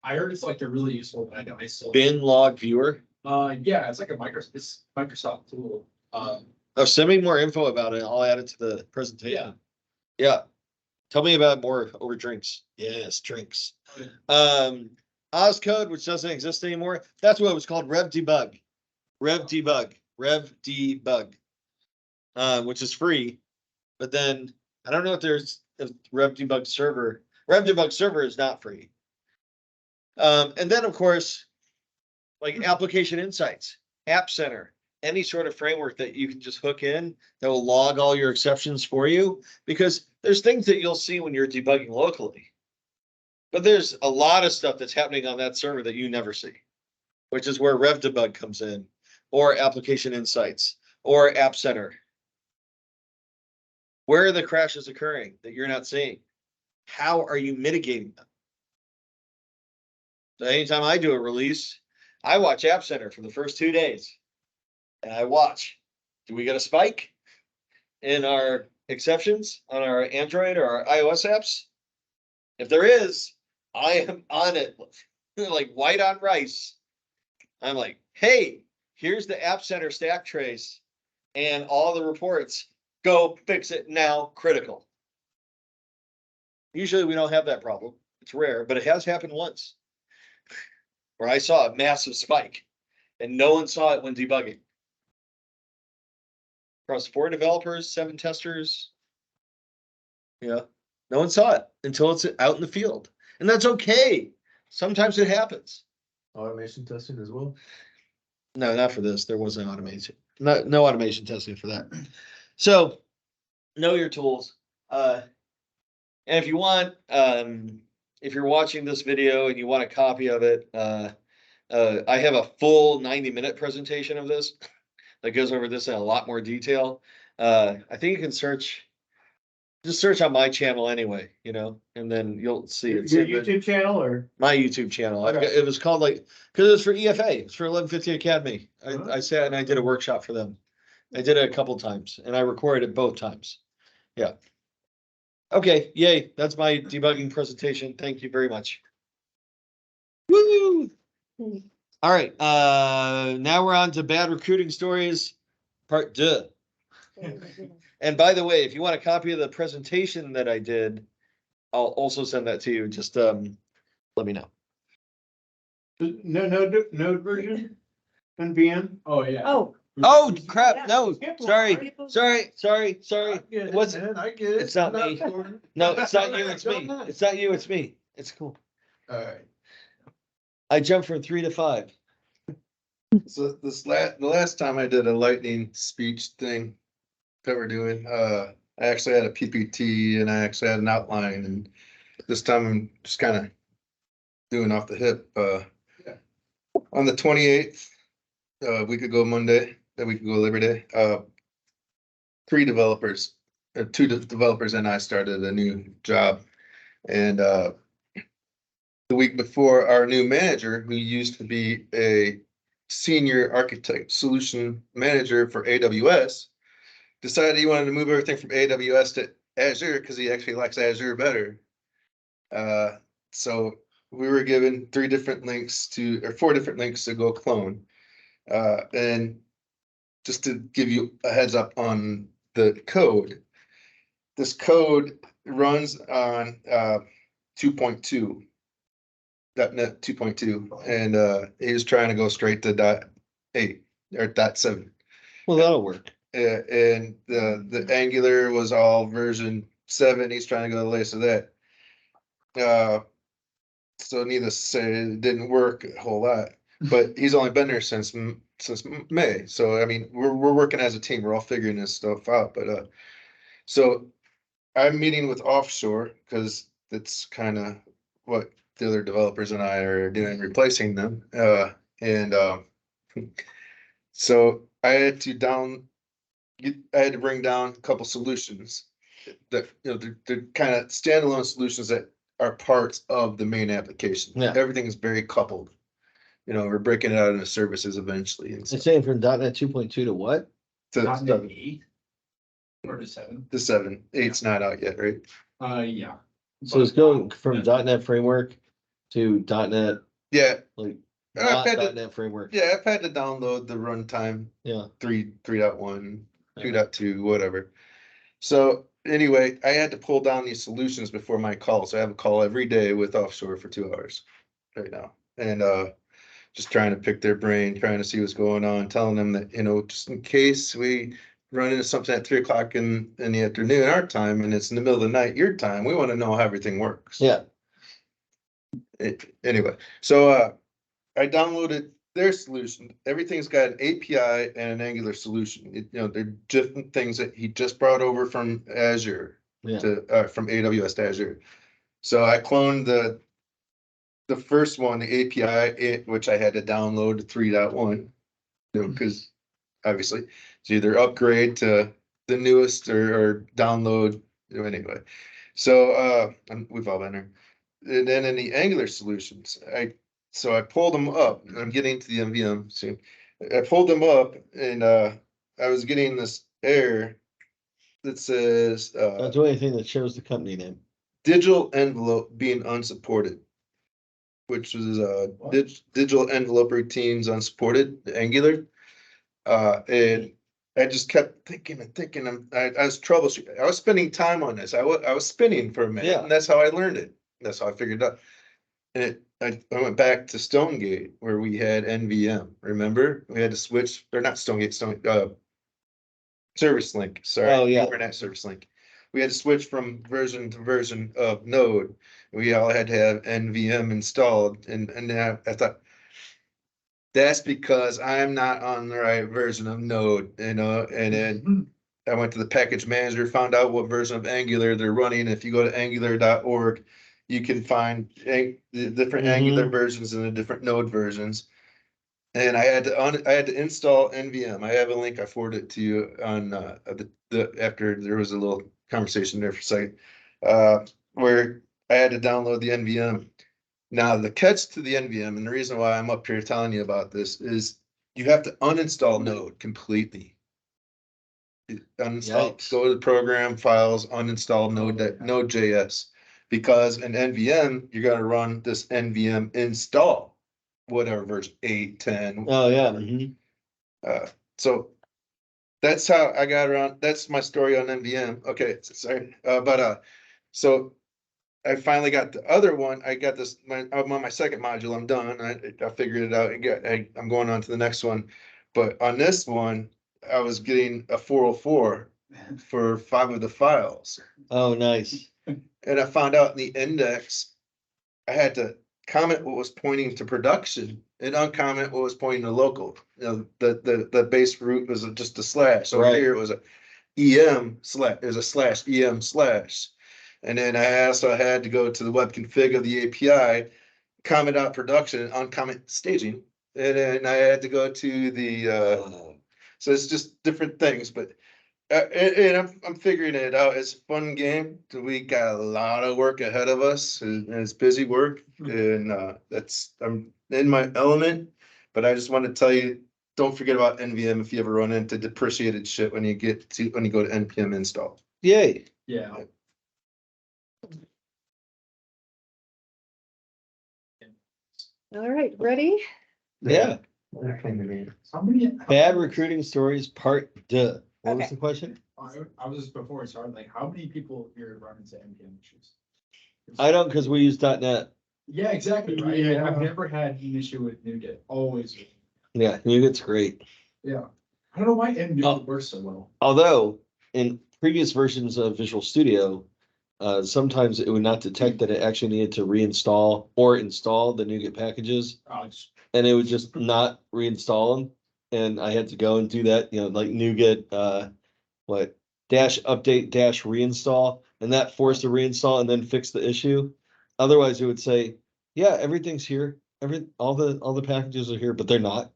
I heard it's like they're really useful, but I still. bin log viewer. Yeah, it's like a Microsoft tool. Oh, send me more info about it. I'll add it to the presentation. Yeah. Tell me about more over drinks. Yes, drinks. Ozcode, which doesn't exist anymore. That's what it was called. Rev debug, which is free. But then I don't know if there's a Rev debug server. Rev debug server is not free. And then of course, like application insights, app center, any sort of framework that you can just hook in that will log all your exceptions for you, because there's things that you'll see when you're debugging locally. But there's a lot of stuff that's happening on that server that you never see, which is where Rev debug comes in, or application insights, or app center. Where are the crashes occurring that you're not seeing? How are you mitigating them? So anytime I do a release, I watch App Center for the first 2 days. And I watch, do we get a spike in our exceptions on our Android or our iOS apps? If there is, I am on it like white on rice. I'm like, hey, here's the App Center stack trace and all the reports. Go fix it now, critical. Usually we don't have that problem. It's rare, but it has happened once where I saw a massive spike and no one saw it when debugging. Across 4 developers, 7 testers. Yeah, no one saw it until it's out in the field. And that's okay. Sometimes it happens. Automation testing as well. No, not for this. There wasn't automation. No automation testing for that. So know your tools. And if you want, if you're watching this video and you want a copy of it, I have a full 90-minute presentation of this that goes over this in a lot more detail. I think you can just search on my channel anyway, and then you'll see it. Your YouTube channel or? My YouTube channel. Okay. It was called because it was for EFA. It's for 1150 Academy. I sat and I did a workshop for them. I did it a couple times and I recorded it both times. Yeah. Okay, yay. That's my debugging presentation. Thank you very much. Woo! All right, now we're on to bad recruiting stories, part 2. And by the way, if you want a copy of the presentation that I did, I'll also send that to you. Just let me know. No node version? NVM? Oh, yeah. Oh, crap, Yeah. no, sorry. It wasn't- I get it. it's not me. No, it's not you, it's me. It's not you, it's me. It's cool. All right. I jumped from 3 to 5. So the last time I did a lightning speech thing that we're doing, I actually had a PPT and I actually had an outline, and this time I'm just kind of doing off the hip. On the 28th, a week ago Monday, that week ago Labor Day, 2 developers and I started a new job. And the week before, our new manager, who used to be a senior architect solution manager for AWS, decided he wanted to move everything from AWS to Azure because he actually likes Azure better. So we were given 4 different links to go clone. And just to give you a heads up on the code, this code runs on 2.2. .NET 2.2, and he was trying to go straight to .8 or .7. Well, that'll work. And the Angular was all version 7. He's trying to go to the latest of that. So needless to say, it didn't work a whole lot. But he's only been there since May. So I mean, we're working as a team. We're all figuring this stuff out. But so I'm meeting with offshore because that's kind of what the other developers and I are doing, replacing them. And so I had to bring down a couple solutions that, you know, they're kind of standalone solutions that are parts of the main application. Yeah. Everything is very coupled. You know, we're breaking it out into services eventually. And It's stuff. saying from .NET 2.2 to what? To .NET 8 or to 7. the 7, 8's not out yet, right? Yeah. So it's going from .NET framework to .NET, Yeah, like, I've not had to- .NET framework. yeah, I've had to download the runtime Yeah. 3.1, 2.2, whatever. So anyway, I had to pull down these solutions before my call. So I have a call every day with offshore for 2 hours right now. And just trying to pick their brain, trying to see what's going on, telling them that, you know, just in case we run into something at 3 o'clock in the afternoon, our time, and it's in the middle of the night, your time, we want to know how everything works. Yeah. Anyway, so I downloaded their solution. Everything's got an API and an Angular solution. You know, they're different things that he just brought over from Azure Yeah. to from AWS to Azure. So I cloned the first one, the API, which I had to download to 3.1, you know, because obviously it's either upgrade to the newest or download, you know, anyway. So we've all been there. And then in the Angular solutions, I pulled them up. I'm getting to the MVM soon. I pulled them up and I was getting this error that says Don't do anything that shows the company name. digital envelope being unsupported, which was digital envelope routines unsupported, Angular. And I just kept thinking and thinking. I was troubleshooting. I was spending time on this. I was spinning for a minute, Yeah. and that's how I learned it. That's how I figured it out. And I went back to Stonegate where we had NVM. Remember, we had to switch, or not Stonegate, Service Link. Sorry, Oh, yeah. Internet Service Link. We had to switch from version to version of Node. We all had to have NVM installed, and then I thought, that's because I'm not on the right version of Node, you know, and then I went to the package manager, found out what version of Angular they're running. If you go to angular.org, you can find the different Angular versions and the different Node versions. And I had to install NVM. I have a link. I forwarded it to you on after there was a little conversation there for a second, where I had to download the NVM. Now, the catch to the NVM, and the reason why I'm up here telling you about this, is you have to uninstall Node completely. Uninstall, Yikes. go to the program files, uninstall Node.js, because in NVM, you're gonna run this NVM install, whatever version, 8, 10. Oh, yeah. whatever. So that's how I got around. That's my story on NVM. Okay, sorry, so I finally got the other one. I got this. I'm on my second module. I'm done. I figured it out. I'm going on to the next one. But on this one, I was getting a 404 for 5 of the files. Oh, nice. And I found out in the index, I had to comment what was pointing to production and uncomment what was pointing to local. You know, the base root was just a slash. So Right. here it was a EM slash. There's a slash EM slash. And then I also had to go to the web config of the API, comment out production and uncomment staging. And then I had to go to the, so it's just different things, but, and I'm figuring it out. It's a fun game. We got a lot of work ahead of us and it's busy work. And I'm in my element, but I just want to tell you, don't forget about NVM if you ever run into depreciated shit when you go to NPM install. Yay. Yeah. All right, ready? Yeah, How many? bad recruiting stories, part deux. What was Okay. the question? I was just before it started, like, how many people here run into NPM issues? I don't, because we use .NET. Yeah, exactly, right? Yeah. I've never had an issue with NuGet, always. Yeah, it's great. Yeah. I don't know why Oh. NuGet works so well. Although in previous versions of Visual Studio, sometimes it would not detect that it actually needed to reinstall or install the NuGet packages, and it would just not reinstall them. And I had to go and do that, like NuGet, dash update dash reinstall, and that forced a reinstall and then fix the issue. Otherwise, it would say, yeah, everything's here. All the packages are here, but they're not.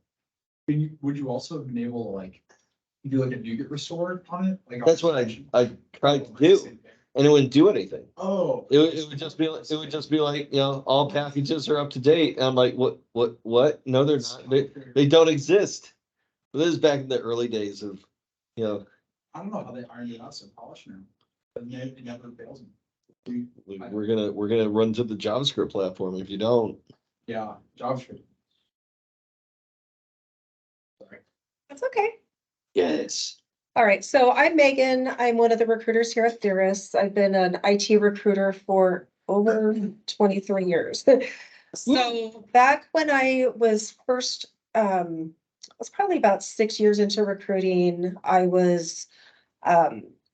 Would you also have been able to like do like a NuGet restore on it? Like That's what I tried to do, and it wouldn't do anything. Oh. It would just be like, all packages are up to date. And I'm like, what? No, they're not. They don't exist. But this is back in the early days of, I don't know how they ironed it out so polished now. But it never fails me. we're gonna run to the JavaScript platform if you don't. Yeah, JavaScript. Sorry. That's okay. Yes. All right, so I'm Megan. I'm one of the recruiters here at Theris. I've been an IT recruiter for over 23 years. So back when I was first, I was probably about 6 years into recruiting, I was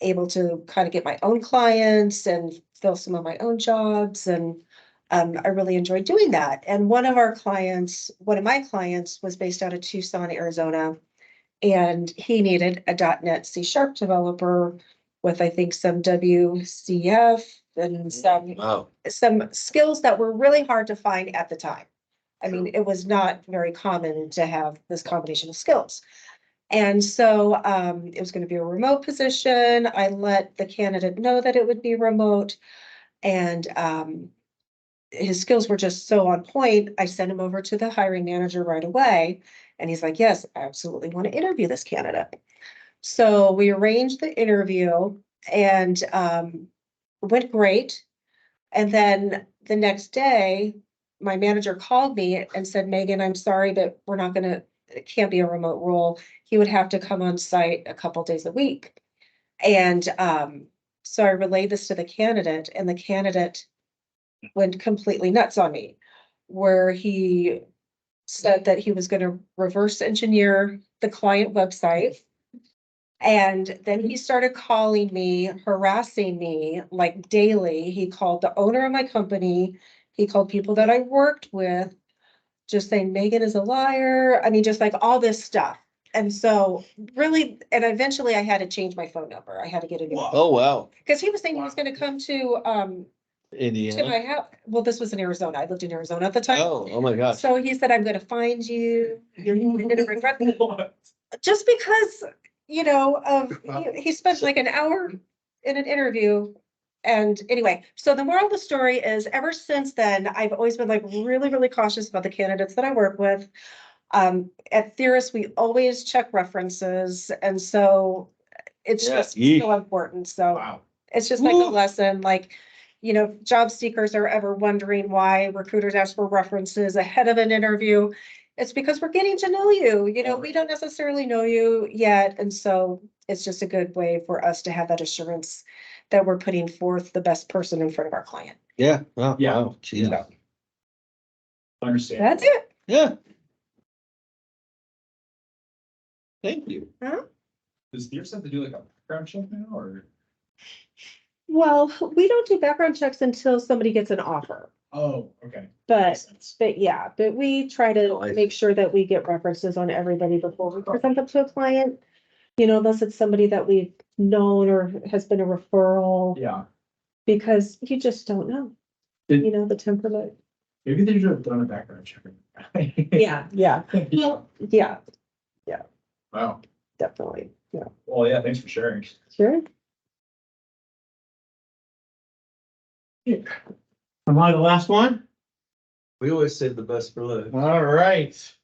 able to kind of get my own clients and fill some of my own jobs, and I really enjoyed doing that. And one of my clients was based out of Tucson, Arizona. And he needed a .NET C# developer with, I think, some WCF and Wow. some skills that were really hard to find at the time. I mean, it was not very common to have this combination of skills. And so it was going to be a remote position. I let the candidate know that it would be remote. And his skills were just so on point. I sent him over to the hiring manager right away. And he's like, yes, I absolutely want to interview this candidate. So we arranged the interview and went great. And then the next day, my manager called me and said, Megan, I'm sorry, but it can't be a remote role. He would have to come on site a couple days a week. And so I relayed this to the candidate, and the candidate went completely nuts on me, where he said that he was going to reverse engineer the client website. And then he started calling me, harassing me like daily. He called the owner of my company. He called people that I worked with, just saying Megan is a liar. I mean, just like all this stuff. And so really, and eventually I had to change my phone number. I had to get a new phone. Oh, wow. Because he was saying he was going to come to my Indiana. house. Well, this was in Arizona. I lived in Arizona at the time. Oh my gosh. So he said, I'm gonna find you. You're gonna regret it. Just because, he spent like an hour in an interview. And anyway, so the moral of the story is ever since then, I've always been like really, really cautious about the candidates that I work with. At Theris, we always check references. And so it's Yeah, just yeesh. so important. So Wow. it's just like a Woo. lesson, like, if job seekers are ever wondering why recruiters ask for references ahead of an interview, it's because we're getting to know you. We don't necessarily know you yet. And so it's just a good way for us to have that assurance that we're putting forth the best person in front of our client. Yeah. Oh, Yeah. wow. Jeez. So Understand. that's it. Yeah. Thank you. Does Theris have to do like a background check now or? Well, we don't do background checks until somebody gets an offer. Oh, okay. But Makes sense. but we try to Oh, I see. make sure that we get references on everybody before we present them to a client. Unless it's somebody that we've known or has been a referral, Yeah. because you just don't know, Did- the temperament. Maybe they should have done a background check. Yeah. Yeah, Wow. definitely. Yeah, Well, yeah, thanks for sharing. sure. Am I the last one? We always save the best for last. All right.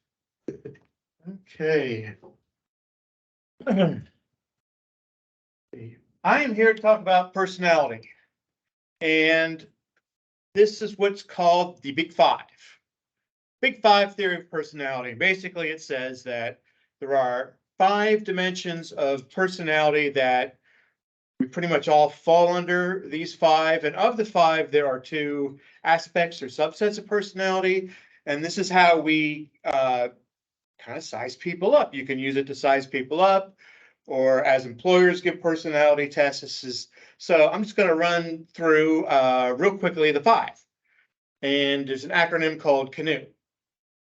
Okay. I am here to talk about personality. And this is what's called the Big Five. Big Five theory of personality. Basically, it says that there are 5 dimensions of personality that we pretty much all fall under these 5. And of the 5, there are 2 aspects or subsets of personality. And this is how we kind of size people up. You can use it to size people up, or as employers give personality tests. So I'm just going to run through real quickly the 5. And there's an acronym called CANOE.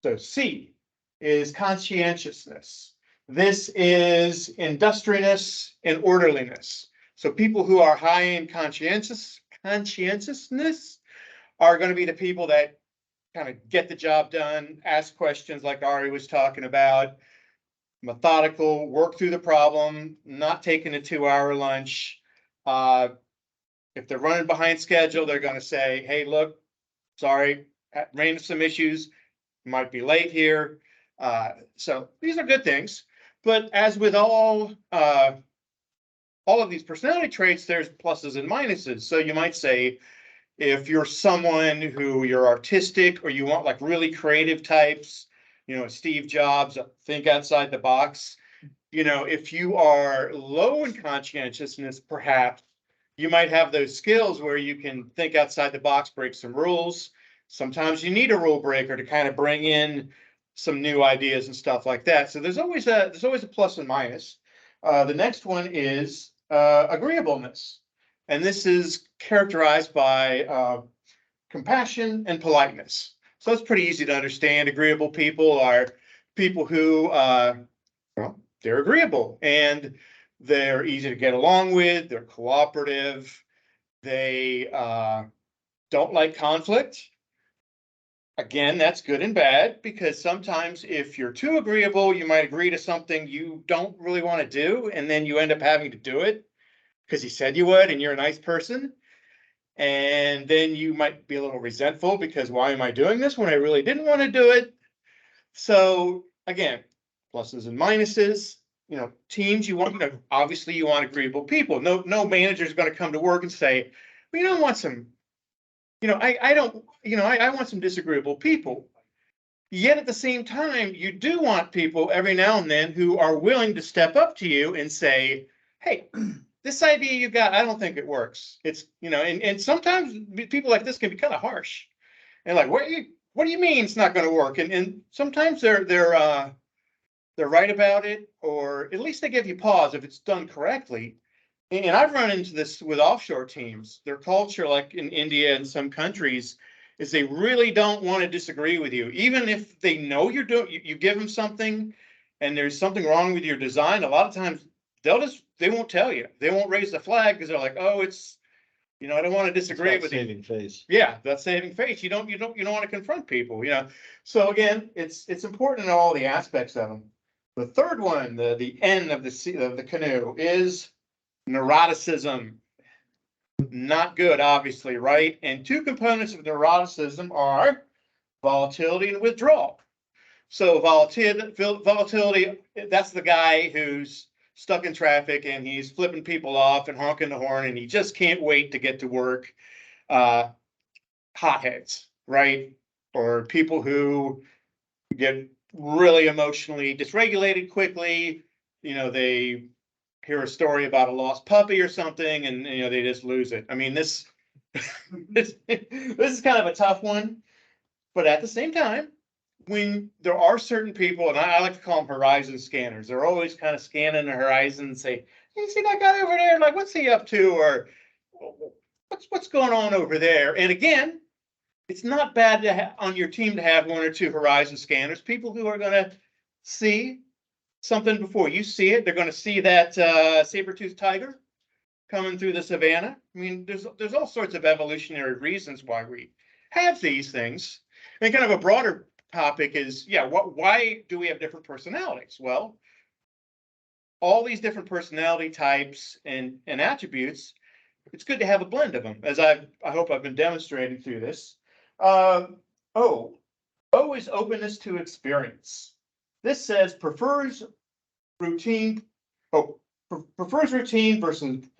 So C is conscientiousness. This is industriousness and orderliness. So people who are high in conscientiousness are going to be the people that kind of get the job done, ask questions like Auri was talking about, methodical, work through the problem, not taking a 2-hour lunch. If they're running behind schedule, they're going to say, hey, look, sorry, ran into some issues, might be late here. So these are good things. But as with all of these personality traits, there's pluses and minuses. So you might say, if you're someone who you're artistic or you want like really creative types, you know, Steve Jobs, think outside the box. You know, if you are low in conscientiousness, perhaps you might have those skills where you can think outside the box, break some rules. Sometimes you need a rule breaker to kind of bring in some new ideas and stuff like that. So there's always a plus and minus. The next one is agreeableness. And this is characterized by compassion and politeness. So it's pretty easy to understand. Agreeable people are people who, well, they're agreeable and they're easy to get along with. They're cooperative. They don't like conflict. Again, that's good and bad, because sometimes if you're too agreeable, you might agree to something you don't really want to do, and then you end up having to do it because he said you would and you're a nice person. And then you might be a little resentful because why am I doing this when I really didn't want to do it? So again, pluses and minuses. You know, teams, you want, you know, obviously you want agreeable people. No manager is going to come to work and say, well, you don't want some, you know, I don't, you know, I want some disagreeable people. Yet at the same time, you do want people every now and then who are willing to step up to you and say, hey, this idea you got, I don't think it works. It's, you know, and sometimes people like this can be kind of harsh and like, what do you mean it's not going to work? And sometimes they're right about it, or at least they give you pause if it's done correctly. And I've run into this with offshore teams. Their culture, like in India and some countries, is they really don't want to disagree with you. Even if they know you're doing, you give them something and there's something wrong with your design, a lot of times they won't tell you. They won't raise the flag because they're like, oh, it's, you know, I don't want to disagree with you. Saving face. Yeah, that's saving face. You don't want to confront people, you know. So again, it's important in all the aspects of them. The third one, the N of the canoe, is neuroticism. Not good, obviously, right? And 2 components of neuroticism are volatility and withdrawal. So volatility, that's the guy who's stuck in traffic and he's flipping people off and honking the horn and he just can't wait to get to work. Hotheads, right? Or people who get really emotionally dysregulated quickly. You know, they hear a story about a lost puppy or something and, you know, they just lose it. I mean, this is kind of a tough one, but at the same time, when there are certain people, and I like to call them horizon scanners, they're always kind of scanning the horizon and say, hey, see that guy over there, like, what's he up to? Or what's going on over there? And again, it's not bad to on your team to have 1 or 2 horizon scanners, people who are going to see something before you see it. They're going to see that saber-toothed tiger coming through the savannah. I mean, there's all sorts of evolutionary reasons why we have these things. And kind of a broader topic is, yeah, why do we have different personalities? Well, all these different personality types and attributes, it's good to have a blend of them, as I hope I've been demonstrating through this. O is openness to experience. This says prefers routine versus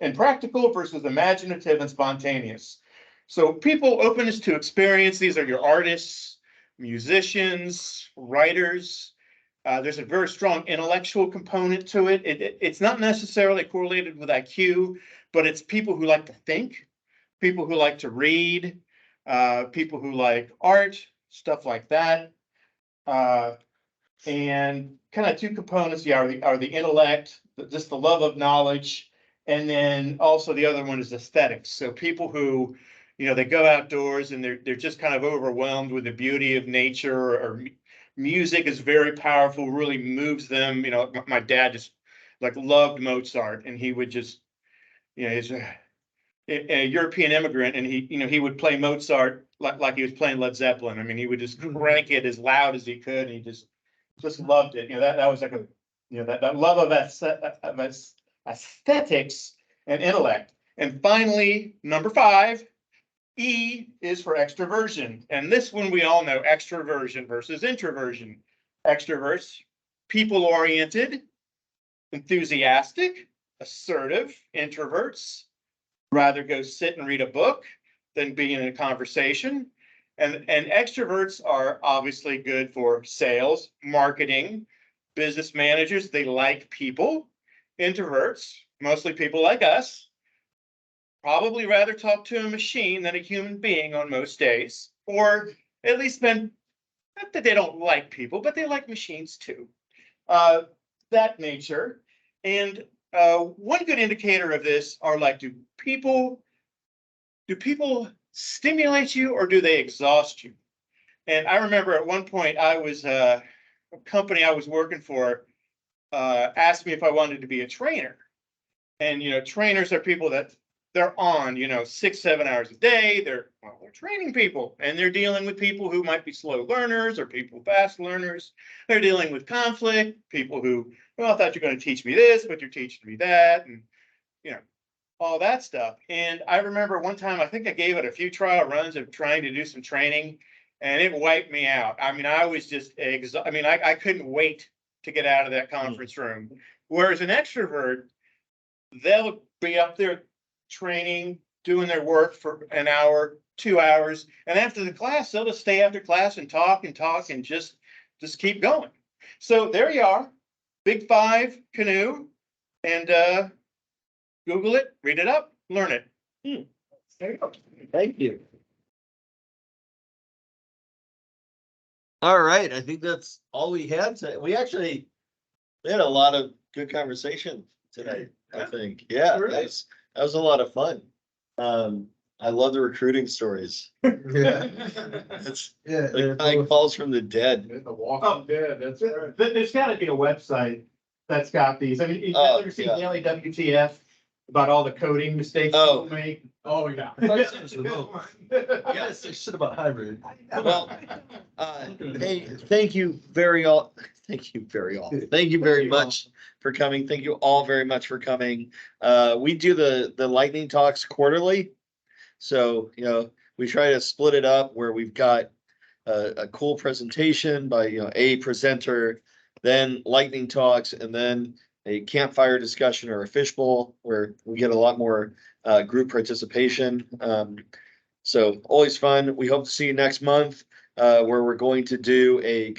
and practical versus imaginative and spontaneous. So people openness to experience, these are your artists, musicians, writers. There's a very strong intellectual component to it. It's not necessarily correlated with IQ, but it's people who like to think, people who like to read, people who like art, stuff like that. And kind of two components, yeah, are the intellect, just the love of knowledge, and then also the other one is aesthetics. So people who, they go outdoors and they're just kind of overwhelmed with the beauty of nature, or music is very powerful, really moves them. My dad just like loved Mozart, and he would just, he's a European immigrant, and he would play Mozart like he was playing Led Zeppelin. I mean, he would just crank it as loud as he could, and he just loved it. That was like that love of aesthetics and intellect. And finally, number 5, E is for extroversion. And this one we all know, extroversion versus introversion. Extroverts, people-oriented, enthusiastic, assertive. Introverts rather go sit and read a book than be in a conversation. And extroverts are obviously good for sales, marketing, business managers. They like people. Introverts, mostly people like us, probably rather talk to a machine than a human being on most days, or at least spend, not that they don't like people, but they like machines too. That nature. And one good indicator of this are like, do people stimulate you or do they exhaust you? And I remember at one point a company I was working for asked me if I wanted to be a trainer. And trainers are people that they're on 6-7 hours a day. They're training people, and they're dealing with people who might be slow learners or people fast learners. They're dealing with conflict, people who, I thought you're going to teach me this, but you're teaching me that, and all that stuff. And I remember one time, I think I gave it a few trial runs of trying to do some training, and it wiped me out. I mean, I was just I couldn't wait to get out of that conference room. Whereas an extrovert, they'll be up there training, doing their work for an hour, 2 hours, and after the class, they'll just stay after class and talk and just keep going. So there you are, Big 5 canoe, and Google it, read it up, learn it. There you go. Thank you. All right, I think that's all we had today. We had a lot of good conversation today, I think. Yeah, that was a lot of fun. I love the recruiting stories. Yeah. It's Yeah. like calls from the dead. The Walking Dead, that's right. There's got to be a website that's got these. I mean, you've ever seen yeah. Daily WTF about all the coding mistakes Oh. people make? Oh, yeah. Yes, shit about hybrid. Well, hey, thank you very much for coming. Thank you all very much for coming. We do the lightning talks quarterly. So, we try to split it up where we've got a cool presentation by, a presenter, then lightning talks, and then a campfire discussion or a fishbowl where we get a lot more group participation. So always fun. We hope to see you next month where we're going to do a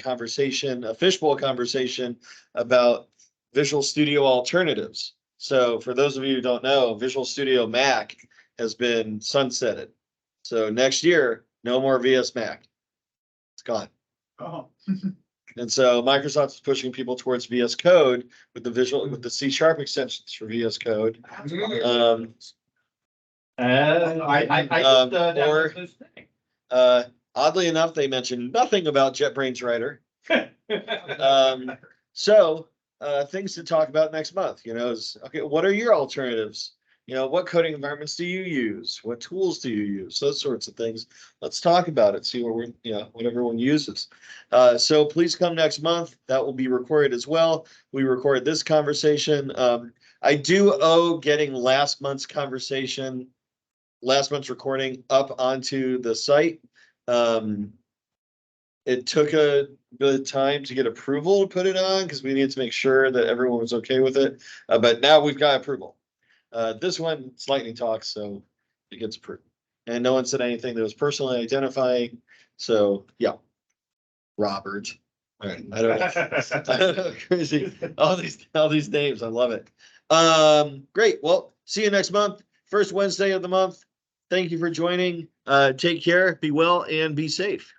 fishbowl conversation about Visual Studio alternatives. So for those of you who don't know, Visual Studio Mac has been sunsetted. So next year, no more VS Mac. It's gone. Oh. And so Microsoft is pushing people towards VS Code with the C# extensions for VS Code. Oddly enough, they mentioned nothing about JetBrains Writer. So things to talk about next month, is, okay, what are your alternatives? What coding environments do you use? What tools do you use? Those sorts of things. Let's talk about it, see what what everyone uses. So please come next month. That will be recorded as well. We recorded this conversation. I do owe getting last month's recording up onto the site. It took a bit of time to get approval to put it on because we needed to make sure that everyone was okay with it. But now we've got approval. This one, it's lightning talks, so it gets approved. And no one said anything that was personally identifying. So yeah. Robert. All right, I don't know. Crazy. All these names. I love it. Great. Well, see you next month. First Wednesday of the month. Thank you for joining. Take care, be well, and be safe.